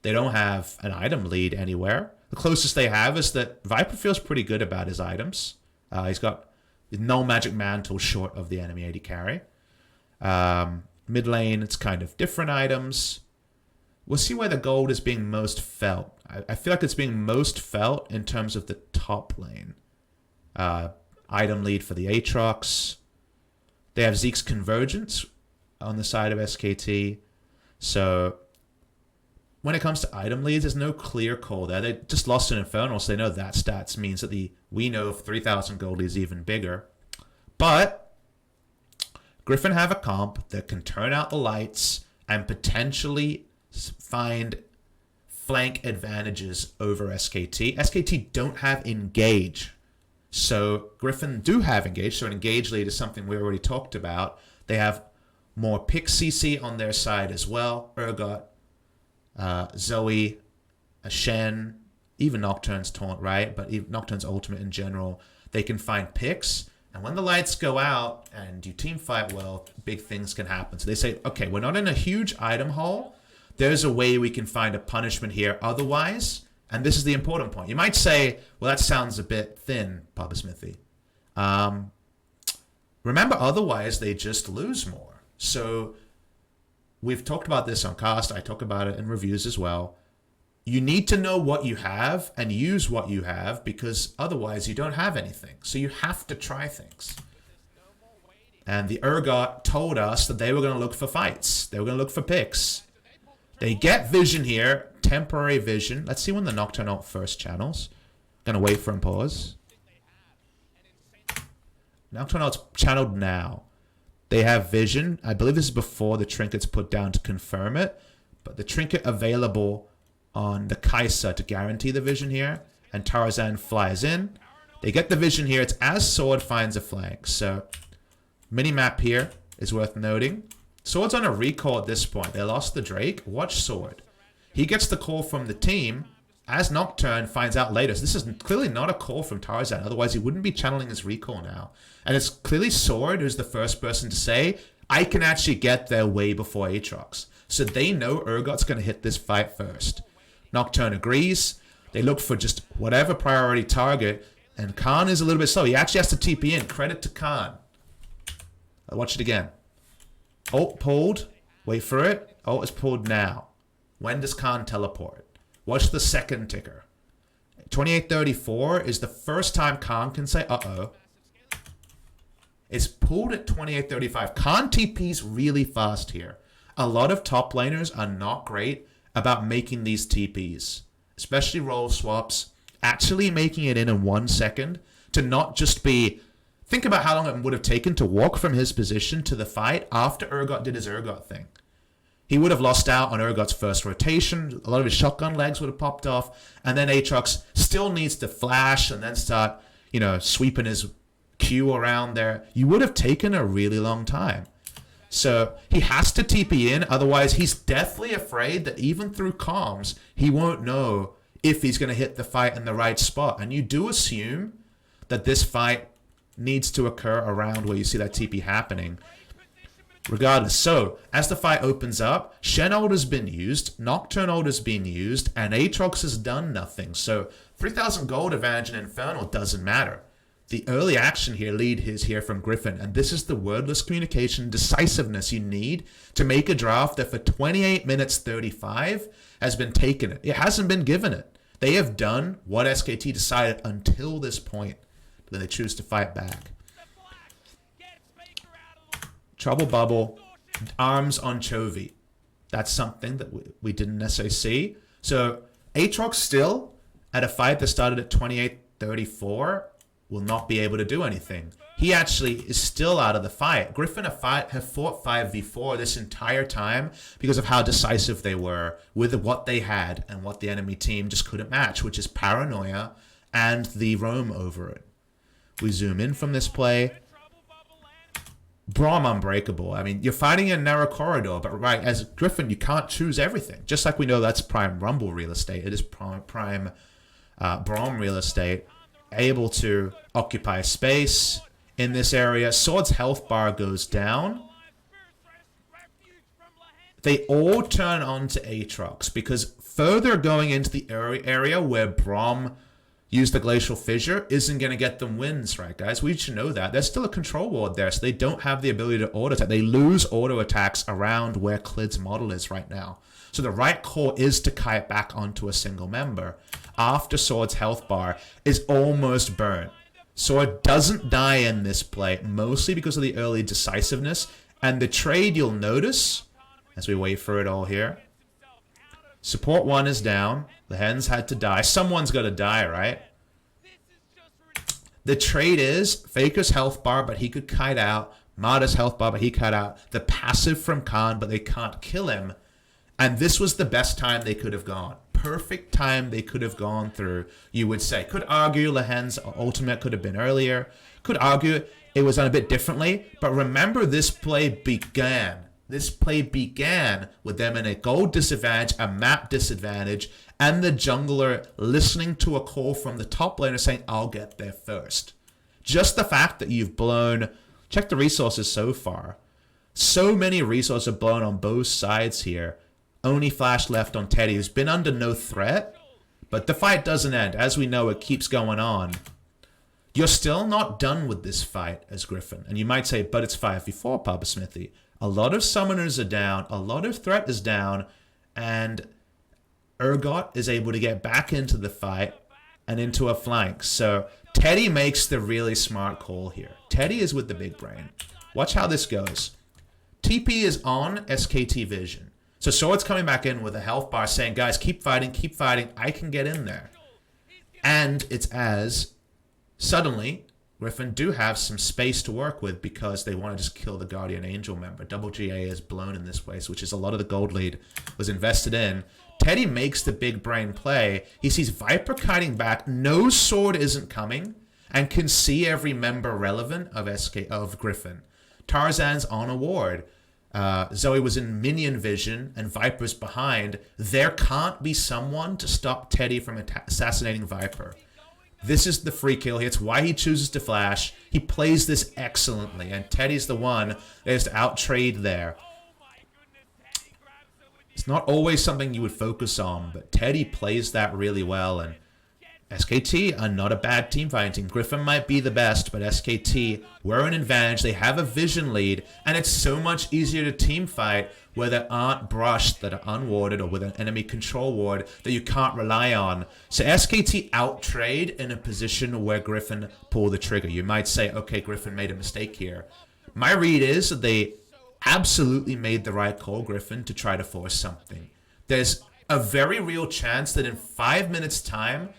They don't have an item lead anywhere. The closest they have is that Viper feels pretty good about his items. He's got no magic mantle short of the enemy AD carry. Mid lane, it's kind of different items. We'll see where the gold is being most felt. I feel like it's being most felt in terms of the top lane. Item lead for the Aatrox. They have Zeke's Convergence on the side of SKT. So when it comes to item leads, there's no clear call there. They just lost an Infernal, so they know that stats means that we know if 3,000 gold is even bigger. But Griffin have a comp that can turn out the lights and potentially find flank advantages over SKT. SKT don't have Engage. So Griffin do have Engage. So an Engage lead is something we already talked about. They have more pick CC on their side as well. Urgot, Zoe, Shen, even Nocturne's taunt, right? But even Nocturne's ultimate in general, they can find picks. And when the lights go out and you team fight well, big things can happen. So they say, okay, we're not in a huge item hole. There's a way we can find a punishment here otherwise. And this is the important point. You might say, well, that sounds a bit thin, PapaSmithy. Remember, otherwise, they just lose more. So we've talked about this on cast. I talk about it in reviews as well. You need to know what you have and use what you have, because otherwise you don't have anything. So you have to try things. And the Urgot told us that they were going to look for fights. They were going to look for picks. They get vision here. Temporary vision. Let's see when the Nocturne ult first channels. Gonna wait for him, pause. Nocturne ult's channeled now. They have vision. I believe this is before the trinket's put down to confirm it. But the trinket available on the Kai'Sa to guarantee the vision here. And Tarzan flies in. They get the vision here. It's as Sword finds a flank. So, mini-map here is worth noting. Sword's on a recall at this point. They lost the Drake. Watch Sword. He gets the call from the team as Nocturne finds out later. So this is clearly not a call from Tarzan. Otherwise, he wouldn't be channeling his recall now. And it's clearly Sword who's the first person to say, I can actually get there way before Aatrox. So they know Urgot's going to hit this fight first. Nocturne agrees. They look for just whatever priority target. And Khan is a little bit slow. He actually has to TP in. Credit to Khan. I'll watch it again. Ult pulled. Wait for it. Ult is pulled now. When does Khan teleport? Watch the second ticker. 2834 is the first time Khan can say, uh-oh. It's pulled at 2835. Khan TP's really fast here. A lot of top laners are not great about making these TPs. Especially role swaps. Actually making it in 1 second to not just be... Think about how long it would have taken to walk from his position to the fight after Urgot did his Urgot thing. He would have lost out on Urgot's first rotation. A lot of his shotgun legs would have popped off. And then Aatrox still needs to flash and then start, you know, sweeping his Q around there. You would have taken a really long time. So he has to TP in. Otherwise, he's deathly afraid that even through comms, he won't know if he's going to hit the fight in the right spot. And you do assume that this fight needs to occur around where you see that TP happening. Regardless, so as the fight opens up, Shen ult has been used, Nocturne ult has been used, and Aatrox has done nothing. So 3,000 gold advantage in Infernal doesn't matter. The early action here lead is here from Griffin, and this is the wordless communication decisiveness you need to make a draft that for 28 minutes 35 has been taken. It hasn't been given it. They have done what SKT decided until this point. Then they choose to fight back. Trouble bubble, arms on Chovy. That's something that we didn't necessarily see. So Aatrox still, at a fight that started at 28-34, will not be able to do anything. He actually is still out of the fight. Griffin have fought 5v4 this entire time because of how decisive they were with what they had and what the enemy team just couldn't match, which is paranoia and the roam over it. We zoom in from this play. Braum unbreakable. I mean, you're fighting in a narrow corridor, but right, as Griffin, you can't choose everything. Just like we know that's prime Rumble real estate, it is prime Braum real estate. Able to occupy space in this area. Sword's health bar goes down. They all turn on to Aatrox because further going into the area where Braum used the Glacial Fissure isn't going to get them wins, right, guys? We should know that. There's still a control ward there, so they don't have the ability to auto attack. They lose auto attacks around where Klid's model is right now. So the right call is to kite back onto a single member after Sword's health bar is almost burnt. Sword doesn't die in this play, mostly because of the early decisiveness. And the trade you'll notice, as we wait for it all here, support 1 is down. The hens had to die. Someone's got to die, right? The trade is Faker's health bar, but he could kite out. Marta's health bar, but he kite out. The passive from Khan, but they can't kill him. And this was the best time they could have gone. Perfect time they could have gone through, you would say. Could argue Lehen's ultimate could have been earlier. Could argue it was done a bit differently. But remember, this play began. This play began with them in a gold disadvantage, a map disadvantage, and the jungler listening to a call from the top laner saying, I'll get there first. Just the fact that you've blown... Check the resources so far. So many resources are blown on both sides here. Only flash left on Teddy, who's been under no threat. But the fight doesn't end. As we know, it keeps going on. You're still not done with this fight as Griffin. And you might say, but it's 5v4, PapaSmithy. A lot of summoners are down. A lot of threat is down. And Urgot is able to get back into the fight and into a flank. So Teddy makes the really smart call here. Teddy is with the big brain. Watch how this goes. TP is on SKT Vision. So Sword's coming back in with a health bar saying, guys, keep fighting, I can get in there. And it's as suddenly Griffin do have some space to work with because they want to just kill the Guardian Angel member. Double GA is blown in this way, which is a lot of the gold lead was invested in. Teddy makes the big brain play. He sees Viper kiting back, knows Sword isn't coming, and can see every member relevant of Griffin. Tarzan's on a ward. Zoe was in minion vision and Viper's behind. There can't be someone to stop Teddy from assassinating Viper. This is the free kill. It's why he chooses to flash. He plays this excellently, and Teddy's the one that is to out-trade there. It's not always something you would focus on, but Teddy plays that really well, and SKT are not a bad team fighting team. Griffin might be the best, but SKT were an advantage. They have a vision lead, and it's so much easier to team fight where there aren't brushed that are unwarded or with an enemy control ward that you can't rely on. So SKT out-trade in a position where Griffin pulled the trigger. You might say, okay, Griffin made a mistake here. My read is that they absolutely made the right call, Griffin, to try to force something. There's a very real chance that in 5 minutes' time,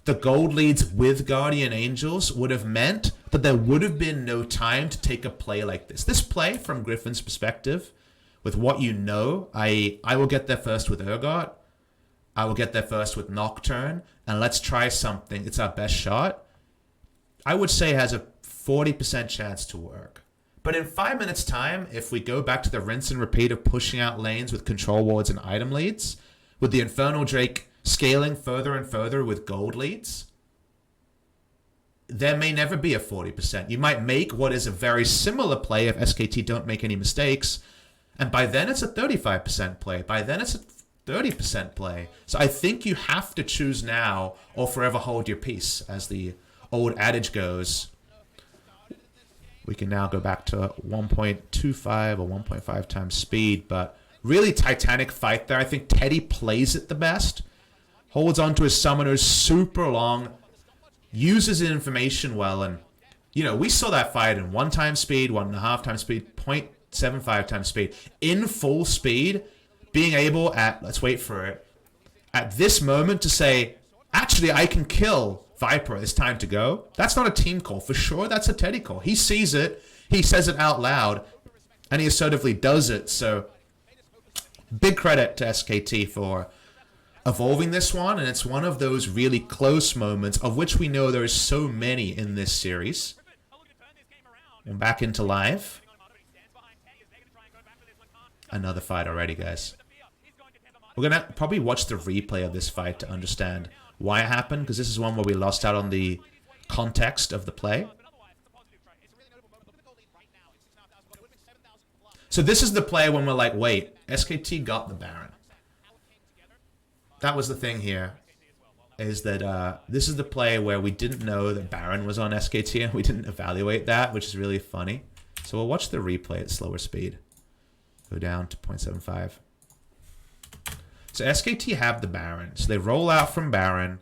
the gold leads with Guardian Angels would have meant that there would have been no time to take a play like this. This play, from Griffin's perspective, with what you know, I will get there first with Urgot, I will get there first with Nocturne, and let's try something. It's our best shot. I would say has a 40% chance to work. But in 5 minutes' time, if we go back to the rinse and repeat of pushing out lanes with control wards and item leads, with the Infernal Drake scaling further and further with gold leads, there may never be a 40%. You might make what is a very similar play if SKT don't make any mistakes, and by then it's a 35% play. By then it's a 30% play. So I think you have to choose now or forever hold your peace, as the old adage goes. We can now go back to 1.25 or 1.5 times speed, but really titanic fight there. I think Teddy plays it the best. Holds onto his summoners super long, uses the information well, and you know, we saw that fight in 1 time speed, 1.5 times speed, 0.75 times speed, in full speed, being able at, let's wait for it, at this moment to say, actually I can kill Viper, it's time to go. That's not a team call, for sure, that's a Teddy call. He sees it, he says it out loud, and he assertively does it, so big credit to SKT for evolving this one, and it's one of those really close moments, of which we know there's so many in this series. And back into live. Another fight already, guys. We're going to probably watch the replay of this fight to understand why it happened, because this is one where we lost out on the context of the play. So this is the play when we're like, wait, SKT got the Baron. That was the thing here, is that this is the play where we didn't know that Baron was on SKT and we didn't evaluate that, which is really funny. So we'll watch the replay at slower speed. Go down to 0.75. So SKT have the Baron. So they roll out from Baron.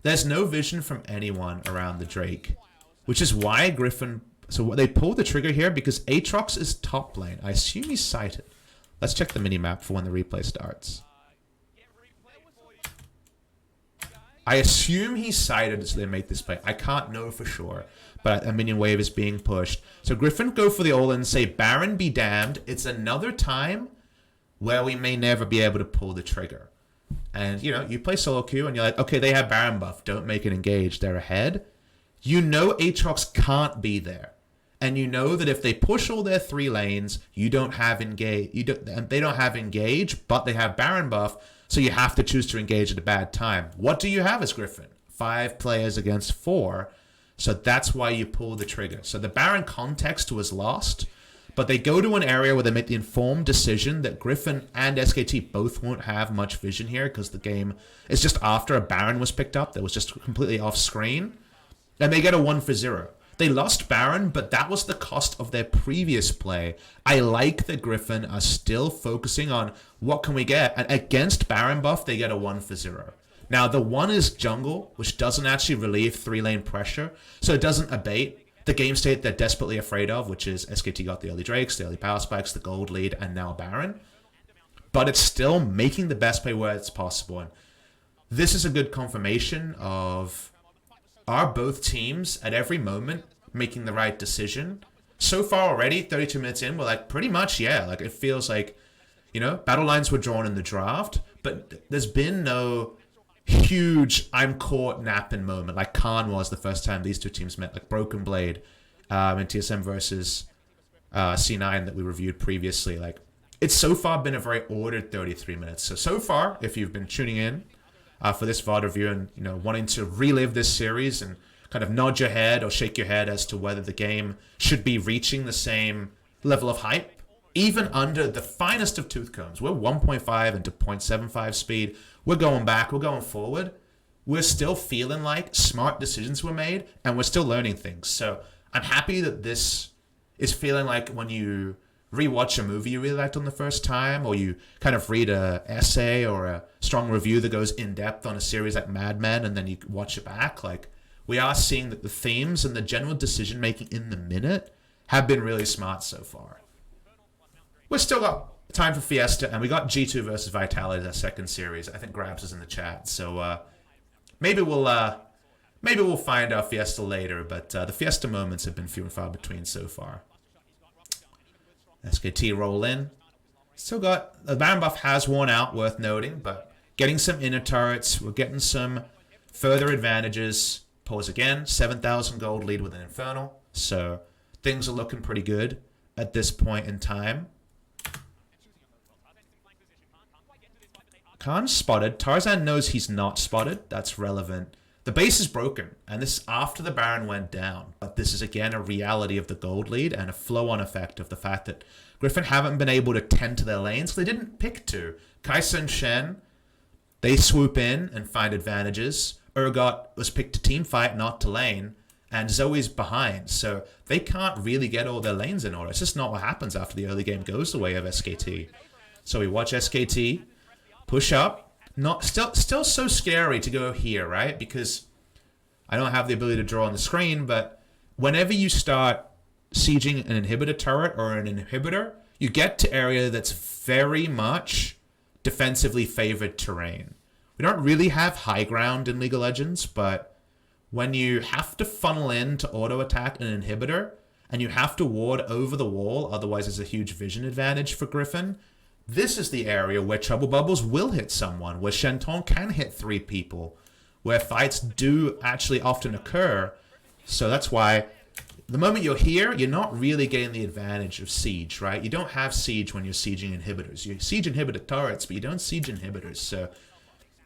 There's no vision from anyone around the Drake, which is why Griffin... So they pulled the trigger here because Aatrox is top lane. I assume he's sighted. Let's check the minimap for when the replay starts. I assume he's sighted, so they make this play. I can't know for sure, but a minion wave is being pushed. So Griffin go for the all-in, say, Baron be damned. It's another time where we may never be able to pull the trigger. And, you know, you play solo queue and you're like, okay, they have Baron buff. Don't make it engage. They're ahead. You know Aatrox can't be there. And you know that if they push all their 3 lanes, you don't have engage. They don't have engage, but they have Baron buff. So you have to choose to engage at a bad time. What do you have as Griffin? 5 players against 4. So that's why you pull the trigger. So the Baron context was lost, but they go to an area where they make the informed decision that Griffin and SKT both won't have much vision here because the game is just after a Baron was picked up that was just completely off screen. And they get a 1-for-0. They lost Baron, but that was the cost of their previous play. I like that Griffin are still focusing on what can we get. And against Baron buff, they get a 1-for-0. Now, the 1 is jungle, which doesn't actually relieve 3-lane pressure, so it doesn't abate. the game state they're desperately afraid of, which is SKT got the early Drakes, the early power spikes, the gold lead, and now Baron. But it's still making the best play where it's possible. And this is a good confirmation of, are both teams at every moment making the right decision? So far already, 32 minutes in, we're like, pretty much, yeah. Like, it feels like, you know, battle lines were drawn in the draft, but there's been no huge I'm caught napping moment like Khan was the first time these two teams met, like Broken Blade in TSM versus C9 that we reviewed previously. Like, it's so far been a very ordered 33 minutes. So far, if you've been tuning in for this VOD review and, you know, wanting to relive this series and kind of nod your head or shake your head as to whether the game should be reaching the same level of hype, even under the finest of tooth combs. We're 1.5 into 0.75 speed. We're going back. We're going forward. We're still feeling like smart decisions were made, and we're still learning things. So I'm happy that this is feeling like when you rewatch a movie you really liked on the first time, or you kind of read a essay or a strong review that goes in depth on a series like Mad Men, and then you watch it back. Like, we are seeing that the themes and the general decision making in the minute have been really smart so far. We've still got time for Fiesta, and we got G2 versus Vitality as our second series. I think Grabs is in the chat, so maybe we'll find our Fiesta later. But the Fiesta moments have been few and far between so far. SKT roll in. Still got the Baron buff has worn out, worth noting, but getting some inner turrets. We're getting some further advantages. Pause again. 7,000 gold lead with an Infernal, so things are looking pretty good at this point in time. Khan's spotted. Tarzan knows he's not spotted. That's relevant. The base is broken, and this is after the Baron went down. But this is, again, a reality of the gold lead and a flow-on effect of the fact that Griffin haven't been able to tend to their lanes. They didn't pick to. Kai'Sa and Shen, they swoop in and find advantages. Urgot was picked to teamfight, not to lane. And Zoe's behind, so they can't really get all their lanes in order. It's just not what happens after the early game goes the way of SKT. So we watch SKT push up. Not still so scary to go here, right? Because I don't have the ability to draw on the screen, but whenever you start sieging an inhibitor turret or an inhibitor, you get to area that's very much defensively favored terrain. We don't really have high ground in League of Legends, but when you have to funnel in to auto attack an inhibitor and you have to ward over the wall, otherwise there's a huge vision advantage for Griffin. This is the area where Trouble Bubbles will hit someone, where Shenton can hit 3 people, where fights do actually often occur. So that's why the moment you're here, you're not really getting the advantage of siege, right? You don't have siege when you're sieging inhibitors. You siege inhibitor turrets, but you don't siege inhibitors. So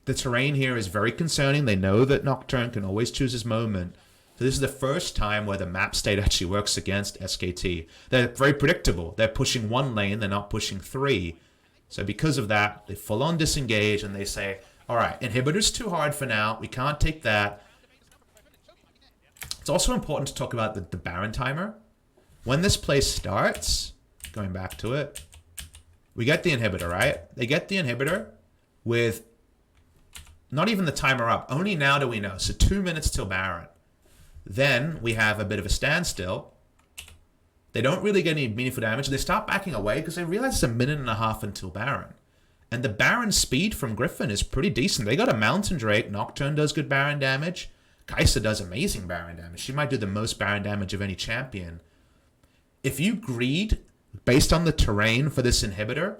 the terrain here is very concerning. They know that Nocturne can always choose his moment. So this is the first time where the map state actually works against SKT. They're very predictable. They're pushing 1 lane, they're not pushing 3. So because of that, they full on disengage and they say, all right, inhibitor's too hard for now. We can't take that. It's also important to talk about the Baron timer. When this play starts, going back to it, we get the inhibitor, right? They get the inhibitor with not even the timer up. Only now do we know. So 2 minutes till Baron. Then we have a bit of a standstill. They don't really get any meaningful damage. They start backing away because they realize it's a minute and a half until Baron. And the Baron speed from Griffin is pretty decent. They got a Mountain Drake. Nocturne does good Baron damage. Kai'Sa does amazing Baron damage. She might do the most Baron damage of any champion. If you greed based on the terrain for this inhibitor,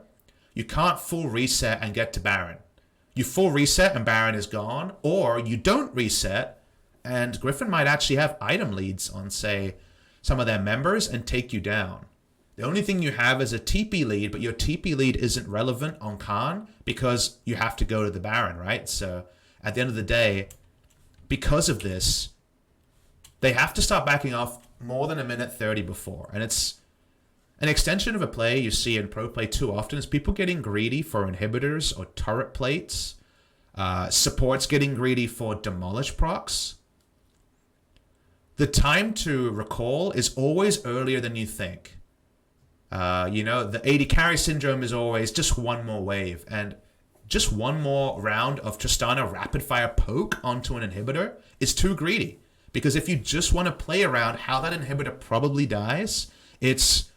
you can't full reset and get to Baron. You full reset and Baron is gone, or you don't reset and Griffin might actually have item leads on, say, some of their members and take you down. The only thing you have is a TP lead, but your TP lead isn't relevant on Khan because you have to go to the Baron, right? So at the end of the day, because of this, they have to start backing off more than a minute 30 before. And it's an extension of a play you see in pro play too often is people getting greedy for inhibitors or turret plates. Supports getting greedy for demolish procs. The time to recall is always earlier than you think. You know, the 80 carry syndrome is always just one more wave. And just one more round of Tristana rapid fire poke onto an inhibitor is too greedy. Because if you just want to play around how that inhibitor probably dies, it's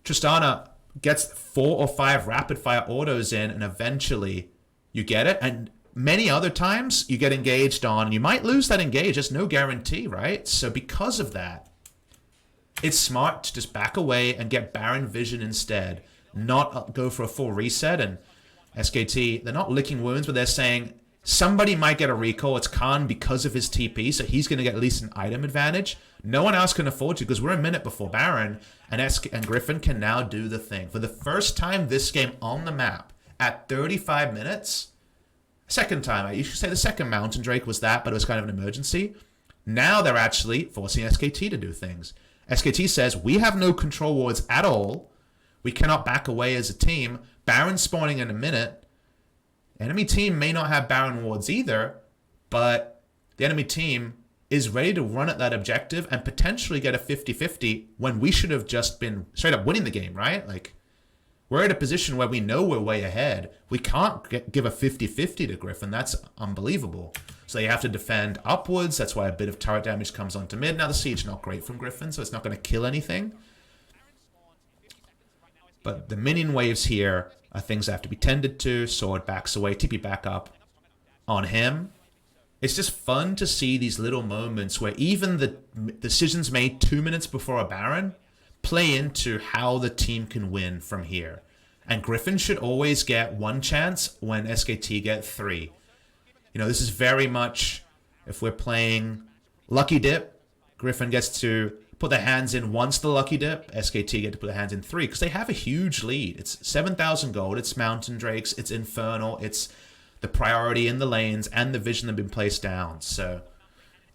Tristana gets 4 or 5 rapid fire autos in, and eventually you get it. And many other times you get engaged on, and you might lose that engage. There's no guarantee, right? So because of that, it's smart to just back away and get Baron Vision instead, not go for a full reset. And SKT, they're not licking wounds, but they're saying somebody might get a recall. It's Khan because of his TP, so he's going to get at least an item advantage. No one else can afford to because we're a minute before Baron, and Griffin can now do the thing. For the first time this game on the map, at 35 minutes, second time, you should say the second Mountain Drake was that, but it was kind of an emergency. Now they're actually forcing SKT to do things. SKT says, we have no control wards at all. We cannot back away as a team. Baron spawning in a minute. Enemy team may not have Baron wards either, but the enemy team is ready to run at that objective and potentially get a 50-50 when we should have just been straight up winning the game, right? Like, we're at a position where we know we're way ahead. We can't give a 50-50 to Griffin. That's unbelievable. So you have to defend upwards. That's why a bit of turret damage comes onto mid. Now the siege not great from Griffin, so it's not going to kill anything. But the minion waves here are things that have to be tended to. Sword backs away, TP back up on him. It's just fun to see these little moments where even the decisions made 2 minutes before a Baron play into how the team can win from here. And Griffin should always get 1 chance when SKT get 3. You know, this is very much, if we're playing Lucky Dip, Griffin gets to put their hands in once the Lucky Dip, SKT get to put their hands in 3, because they have a huge lead. It's 7,000 gold, it's Mountain Drakes, it's Infernal, it's the priority in the lanes, and the vision that have been placed down. So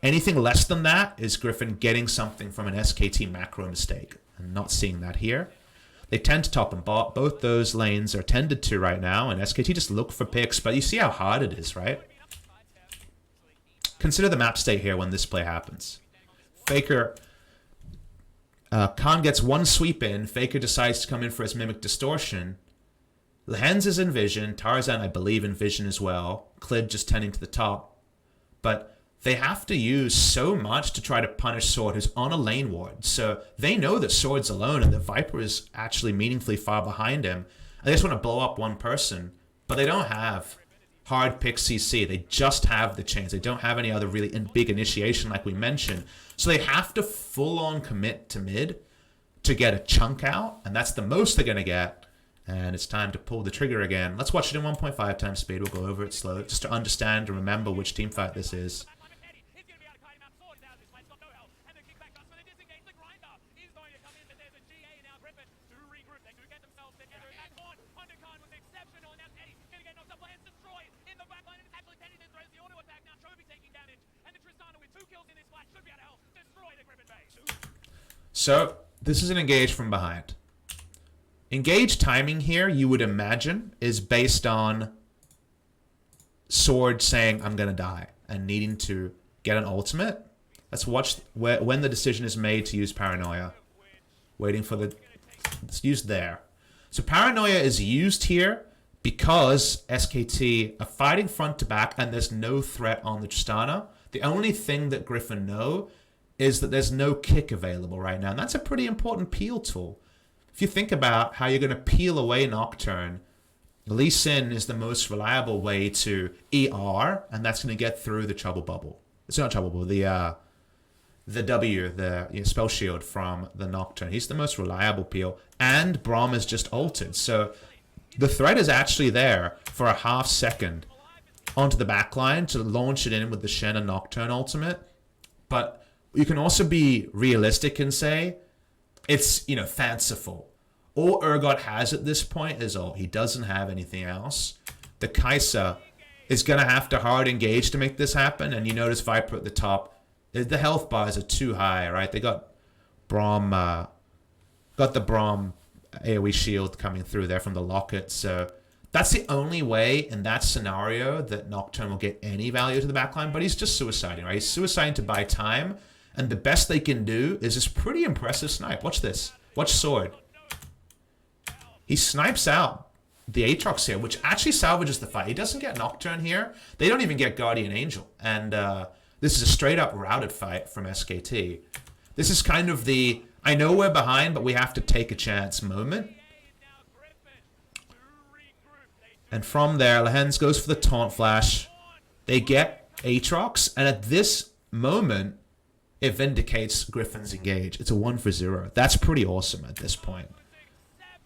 anything less than that is Griffin getting something from an SKT macro mistake. I'm not seeing that here. They tend to top and bot. Both those lanes are tended to right now, and SKT just look for picks, but you see how hard it is, right? Consider the map state here when this play happens. Faker, Khan gets 1 sweep in. Faker decides to come in for his Mimic Distortion. Lehens is in Vision. Tarzan, I believe, in Vision as well. Clid just tending to the top. But they have to use so much to try to punish Sword, who's on a lane ward. So they know that Sword's alone and that Viper is actually meaningfully far behind him. And they just want to blow up one person. But they don't have hard pick CC. They just have the chains. They don't have any other really big initiation like we mentioned. So they have to full-on commit to mid to get a chunk out. And that's the most they're going to get. And it's time to pull the trigger again. Let's watch it in 1.5 times speed. We'll go over it slow just to understand and remember which team fight this is. So this is an engage from behind. Engage timing here, you would imagine, is based on Sword saying, I'm going to die, and needing to get an ultimate. Let's watch when the decision is made to use Paranoia. Waiting for the... It's used there. So Paranoia is used here because SKT are fighting front to back, and there's no threat on the Tristana. The only thing that Griffin know is that there's no kick available right now, and that's a pretty important peel tool. If you think about how you're going to peel away Nocturne, Lee Sin is the most reliable way to ER, and that's going to get through the Trouble Bubble. It's not Trouble Bubble, the W, the spell shield from the Nocturne. He's the most reliable peel, and Braum is just altered. So the threat is actually there for a half second onto the backline to launch it in with the Shen and Nocturne ultimate. But you can also be realistic and say it's, you know, fanciful. All Urgot has at this point is all. He doesn't have anything else. The Kai'Sa is going to have to hard engage to make this happen. And you notice Viper at the top. The health bars are too high, right? They got Braum, got the Braum AoE shield coming through there from the Locket. So that's the only way in that scenario that Nocturne will get any value to the backline. But he's just suiciding, right? He's suiciding to buy time. And the best they can do is this pretty impressive snipe. Watch this. Watch Sword. He snipes out the Aatrox here, which actually salvages the fight. He doesn't get Nocturne here. They don't even get Guardian Angel. And This is a straight up routed fight from SKT. This is kind of the, I know we're behind, but we have to take a chance moment. And from there, Lehens goes for the taunt flash. They get Aatrox, and at this moment, it vindicates Griffin's engage. It's a 1-for-0. That's pretty awesome at this point.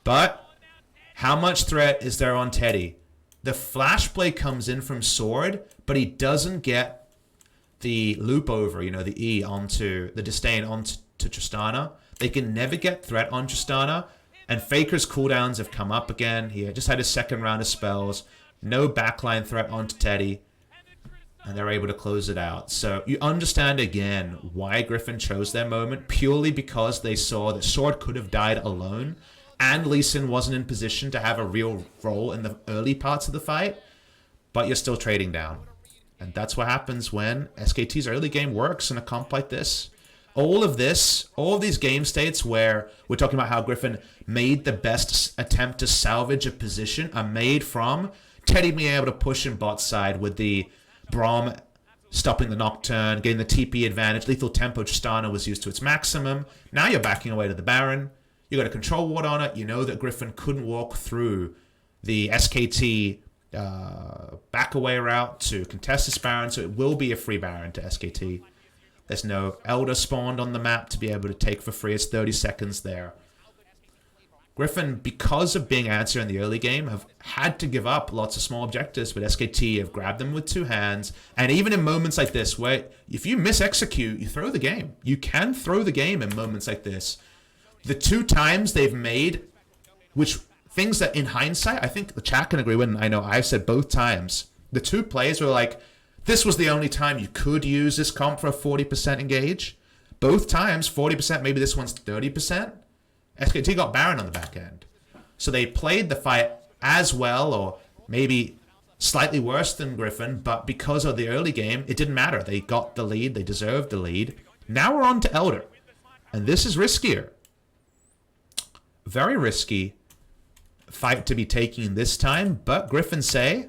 But how much threat is there on Teddy? The flash play comes in from Sword, but he doesn't get the loop over, you know, the E onto the disdain onto Tristana. They can never get threat on Tristana, and Faker's cooldowns have come up again. He just had his second round of spells. No backline threat onto Teddy, and they're able to close it out. So you understand again why Griffin chose their moment, purely because they saw that Sword could have died alone, and Lee Sin wasn't in position to have a real role in the early parts of the fight, but you're still trading down. And that's what happens when SKT's early game works in a comp like this. All of these game states where we're talking about how Griffin made the best attempt to salvage a position are made from Teddy being able to push in bot side with the Braum stopping the Nocturne, getting the TP advantage. Lethal Tempo Tristana was used to its maximum. Now you're backing away to the Baron. You got a control ward on it. You know that Griffin couldn't walk through the SKT back away route to contest this Baron, so it will be a free Baron to SKT. There's no Elder spawned on the map to be able to take for free. It's 30 seconds there. Griffin, because of being answer in the early game, have had to give up lots of small objectives, but SKT have grabbed them with two hands. And even in moments like this, where if you mis-execute, you throw the game. You can throw the game in moments like this. The two times they've made, which things that in hindsight, I think the chat can agree with, and I know I've said both times, the two plays were like, this was the only time you could use this comp for a 40% engage. Both times, 40%, maybe this one's 30%. SKT got Baron on the back end. So they played the fight as well, or maybe slightly worse than Griffin, but because of the early game, it didn't matter. They got the lead, they deserved the lead. Now we're on to Elder. And this is riskier. Very risky fight to be taking this time, but Griffin say,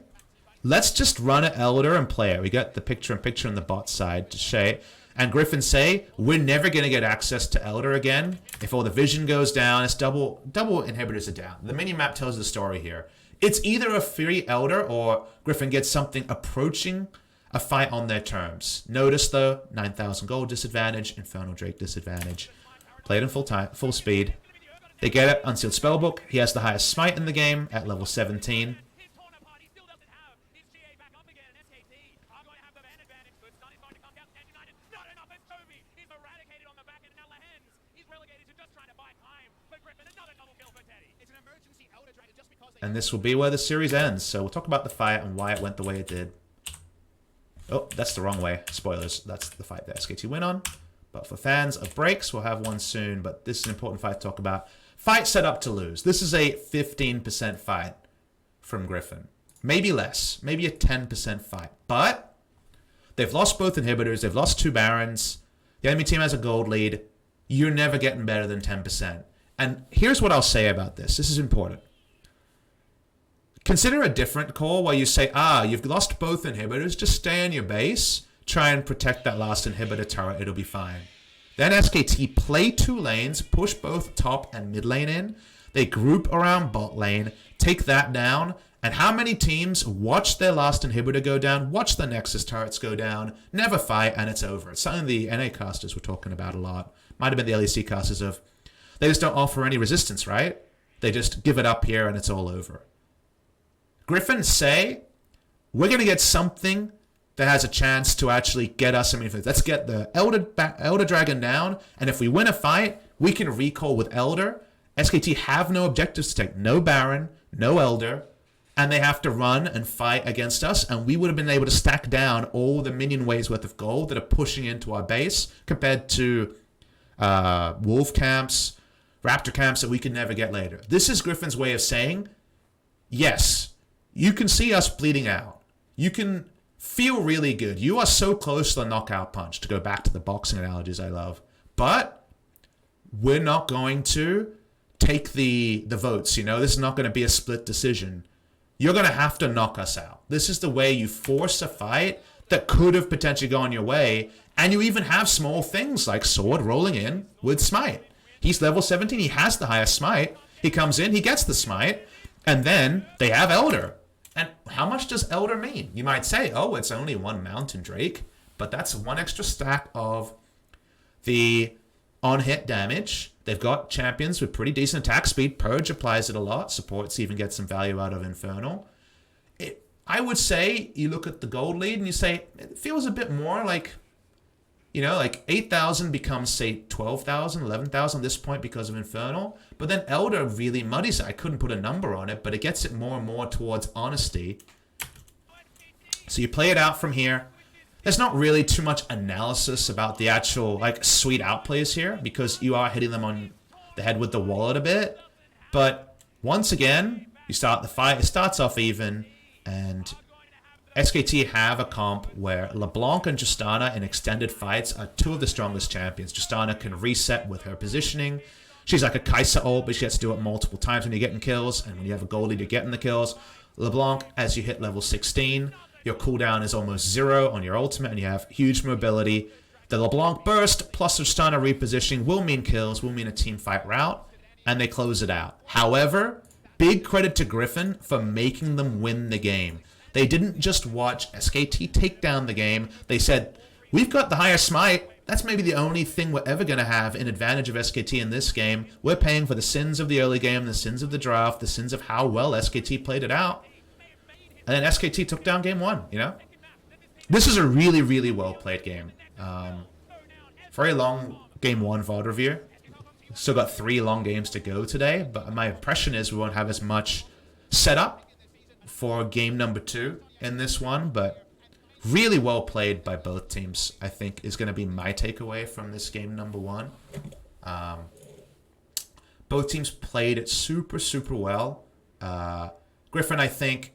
let's just run an Elder and play it. We got the picture-in-picture on the bot side to Shay. And Griffin say, we're never going to get access to Elder again. If all the vision goes down, it's double inhibitors are down. The mini-map tells the story here. It's either a free Elder or Griffin gets something approaching a fight on their terms. Notice, though, 9,000 gold disadvantage, Infernal Drake disadvantage. Played in full speed. They get it, Unsealed Spellbook. He has the highest smite in the game at level 17. And this will be where the series ends. So we'll talk about the fight and why it went the way it did. Oh, that's the wrong way. Spoilers. That's the fight that SKT win on. But for fans of breaks, we'll have one soon. But this is an important fight to talk about. Fight set up to lose. This is a 15% fight from Griffin. Maybe less. Maybe a 10% fight. But they've lost both inhibitors. They've lost two Barons. The enemy team has a gold lead. You're never getting better than 10%. And here's what I'll say about this. This is important. Consider a different call where you say, you've lost both inhibitors. Just stay on your base. Try and protect that last inhibitor turret. It'll be fine. Then SKT play two lanes, push both top and mid lane in. They group around bot lane, take that down. And how many teams watch their last inhibitor go down, watch the Nexus turrets go down, never fight, and it's over? It's something the NA casters were talking about a lot. Might have been the LEC casters of, they just don't offer any resistance, right? They just give it up here and it's all over. Griffin say, we're going to get something that has a chance to actually get us some influence. Let's get the Elder Dragon down, and if we win a fight, we can recall with Elder. SKT have no objectives to take. No Baron, no Elder, and they have to run and fight against us, and we would have been able to stack down all the minion waves worth of gold that are pushing into our base compared to Wolf camps, Raptor camps that we could never get later. This is Griffin's way of saying, yes, you can see us bleeding out. You can feel really good. You are so close to the knockout punch, to go back to the boxing analogies I love. But we're not going to take the votes. You know, this is not going to be a split decision. You're going to have to knock us out. This is the way you force a fight that could have potentially gone your way. And you even have small things like Sword rolling in with Smite. He's level 17. He has the highest Smite. He comes in, he gets the Smite. And then they have Elder. And how much does Elder mean? You might say, oh, it's only one Mountain Drake. But that's one extra stack of the on-hit damage. They've got champions with pretty decent attack speed. Purge applies it a lot. Supports even get some value out of Infernal. I would say you look at the gold lead and you say, it feels a bit more like, you know, like 8,000 becomes, say, 12,000, 11,000 at this point because of Infernal. But then Elder really muddies it. I couldn't put a number on it, but it gets it more and more towards Honesty. So you play it out from here. There's not really too much analysis about the actual, like, sweet outplays here because you are hitting them on the head with the wallet a bit. But once again, you start the fight. It starts off even, and SKT have a comp where LeBlanc and Justana in extended fights are two of the strongest champions. Justana can reset with her positioning. She's like a Kai'Sa ult, but she has to do it multiple times when you're getting kills, and when you have a goalie, you're getting the kills. LeBlanc, as you hit level 16, your cooldown is almost 0 on your ultimate, and you have huge mobility. The LeBlanc burst plus Justana repositioning will mean kills, will mean a team fight route, and they close it out. However, big credit to Griffin for making them win the game. They didn't just watch SKT take down the game. They said, we've got the higher Smite. That's maybe the only thing we're ever going to have in advantage of SKT in this game. We're paying for the sins of the early game, the sins of the draft, the sins of how well SKT played it out. And then SKT took down game 1, you know? This is a really, really well-played game. Very long game 1 VOD review. Still got 3 long games to go today, but my impression is we won't have as much setup for game number 2 in this one, but really well played by both teams, I think, is going to be my takeaway from this game number 1. Both teams played it super, super well. Griffin, I think,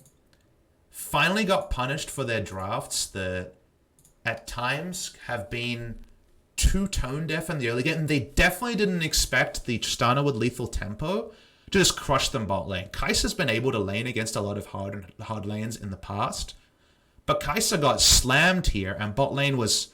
finally got punished for their drafts that at times have been too tone deaf in the early game. And they definitely didn't expect the Tristana with lethal tempo to just crush them bot lane. Kai'Sa's been able to lane against a lot of hard lanes in the past, but Kai'Sa got slammed here, and bot lane was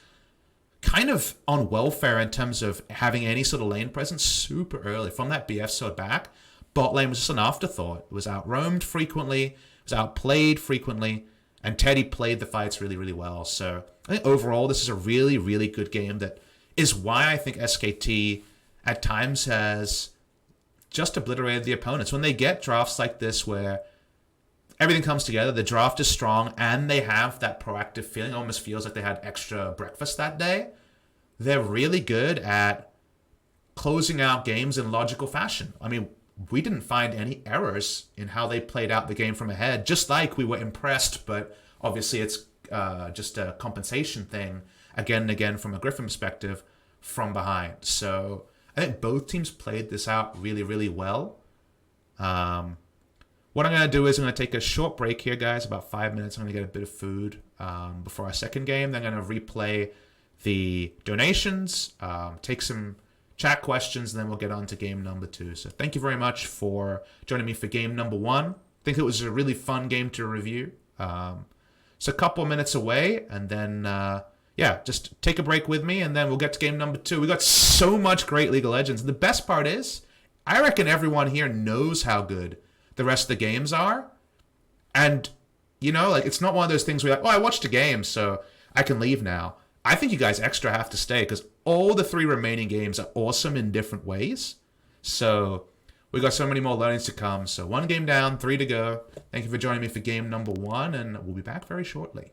kind of on welfare in terms of having any sort of lane presence super early. From that BF sword back, bot lane was just an afterthought. It was out-roamed frequently, it was outplayed frequently, and Teddy played the fights really, really well. So I think overall this is a really, really good game that is why I think SKT at times has just obliterated the opponents. When they get drafts like this where everything comes together, the draft is strong, and they have that proactive feeling, it almost feels like they had extra breakfast that day, they're really good at closing out games in logical fashion. I mean, we didn't find any errors in how they played out the game from ahead, just like we were impressed, but obviously it's just a compensation thing again and again from a Griffin perspective from behind. So I think both teams played this out really, really well. What I'm going to do is I'm going to take a short break here, guys, about 5 minutes. I'm going to get a bit of food before our second game. Then I'm going to replay the donations, take some chat questions, and then we'll get on to game number 2. So thank you very much for joining me for game number 1. I think it was a really fun game to review. It's a couple minutes away, and then yeah, just take a break with me, and then we'll get to game number 2. We got so much great League of Legends. The best part is, I reckon everyone here knows how good the rest of the games are. And, you know, like, it's not one of those things where you're like, oh, I watched a game, so I can leave now. I think you guys extra have to stay, because all the 3 remaining games are awesome in different ways. So we got so many more learnings to come. So 1 game down, 3 to go. Thank you for joining me for game number 1, and we'll be back very shortly.